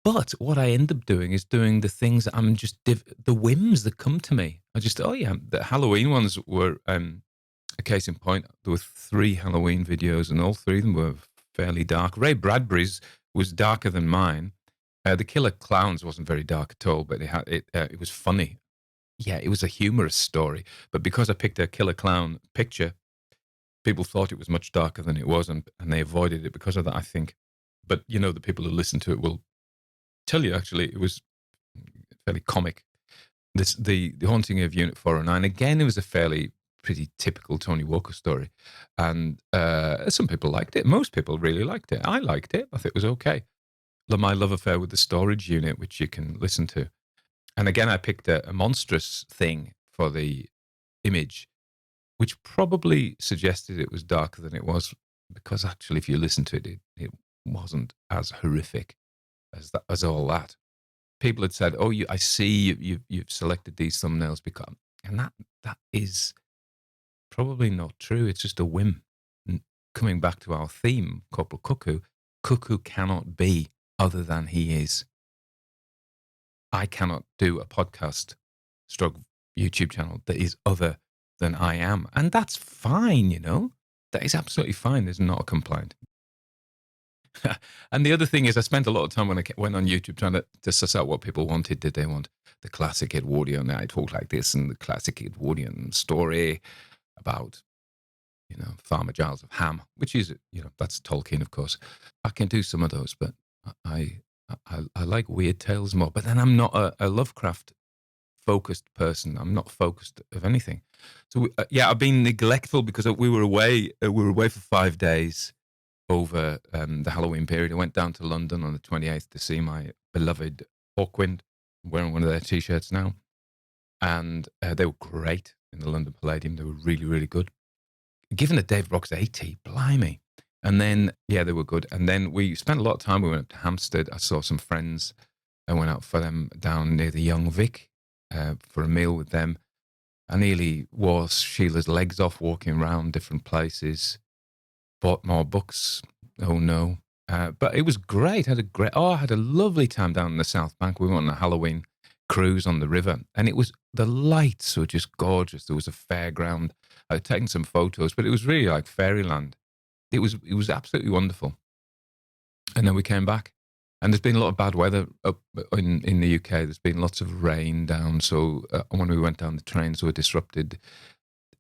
Speaker 3: But what I end up doing is doing the things that I'm just, the whims that come to me. I just, the Halloween ones were a case in point. There were 3 Halloween videos and all 3 of them were fairly dark. Ray Bradbury's was darker than mine. The Killer Clowns wasn't very dark at all, but it was funny. Yeah, it was a humorous story. But because I picked a killer clown picture, people thought it was much darker than it was, and they avoided it because of that, I think. But, the people who listen to it will tell you, actually, it was fairly comic. The Haunting of Unit 409, again, it was a pretty typical Tony Walker story. And some people liked it. Most people really liked it. I liked it. I think it was okay. My love affair with the storage unit, which you can listen to. And again, I picked a monstrous thing for the image, which probably suggested it was darker than it was, because actually, if you listen to it, it wasn't as horrific as all that. People had said, "Oh, I see you've selected these thumbnails because," and that is probably not true. It's just a whim. Coming back to our theme, Corporal Cuckoo, Cuckoo cannot be other than he is. I cannot do a podcast stroke YouTube channel that is other than I am. And that's fine, you know. That is absolutely fine. There's not a complaint. And the other thing is, I spent a lot of time when I went on YouTube trying to suss out what people wanted. Did they want the classic Edwardian, I talk like this, and the classic Edwardian story about, you know, Farmer Giles of Ham, which is, you know, that's Tolkien, of course. I can do some of those, but I like weird tales more. But then I'm not a Lovecraft focused person. I'm not focused of anything. So yeah, I've been neglectful because we were away. We were away for 5 days over the Halloween period. I went down to London on the 28th to see my beloved Hawkwind. I'm wearing one of their t-shirts now, and they were great in the London Palladium. They were really, really good. Given that Dave Brock's 80, blimey. And then, yeah, they were good. And then we spent a lot of time. We went up to Hampstead. I saw some friends. I went out for them down near the Young Vic for a meal with them. I nearly wore Sheila's legs off walking around different places. Bought more books. Oh, no. But it was great. I had a lovely time down in the South Bank. We went on a Halloween cruise on the river, and the lights were just gorgeous. There was a fairground. I had taken some photos, but it was really like fairyland. It was absolutely wonderful. And then we came back, and there's been a lot of bad weather up in the UK. There's been lots of rain down. So when we went down, the trains were disrupted.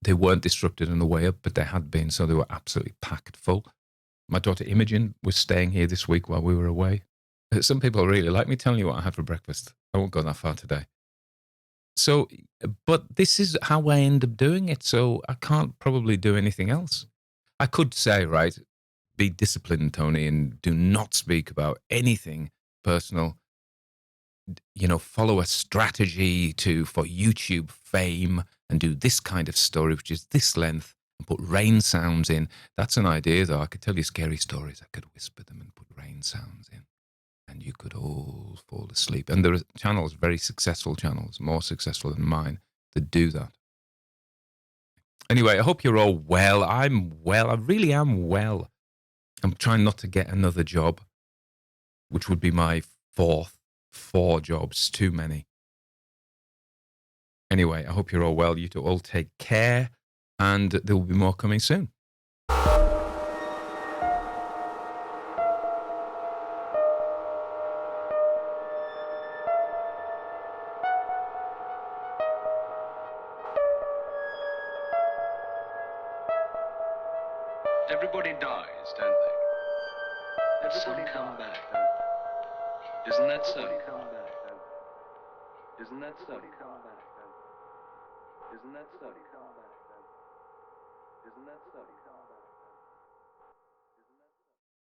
Speaker 3: They weren't disrupted on the way up, but they had been. So they were absolutely packed full. My daughter Imogen was staying here this week while we were away. Some people really like me telling you what I had for breakfast. I won't go that far today. So, but this is how I end up doing it. So I can't probably do anything else. I could say, right, be disciplined, Tony, and do not speak about anything personal. You know, follow a strategy for YouTube fame and do this kind of story, which is this length, and put rain sounds in. That's an idea, though. I could tell you scary stories. I could whisper them and put rain sounds in, and you could all fall asleep. And there are channels, very successful channels, more successful than mine, that do that. Anyway, I hope you're all well. I'm well. I really am well. I'm trying not to get another job, which would be my four jobs, too many. Anyway, I hope you're all well. You two all take care, and there will be more coming soon.
Speaker 1: Everybody dies, don't they? Everybody come back, don't they? Isn't that so? Come back, don't they? Isn't that so? Come back, don't they? Isn't that so? Come back, don't they? Isn't that so? Come back.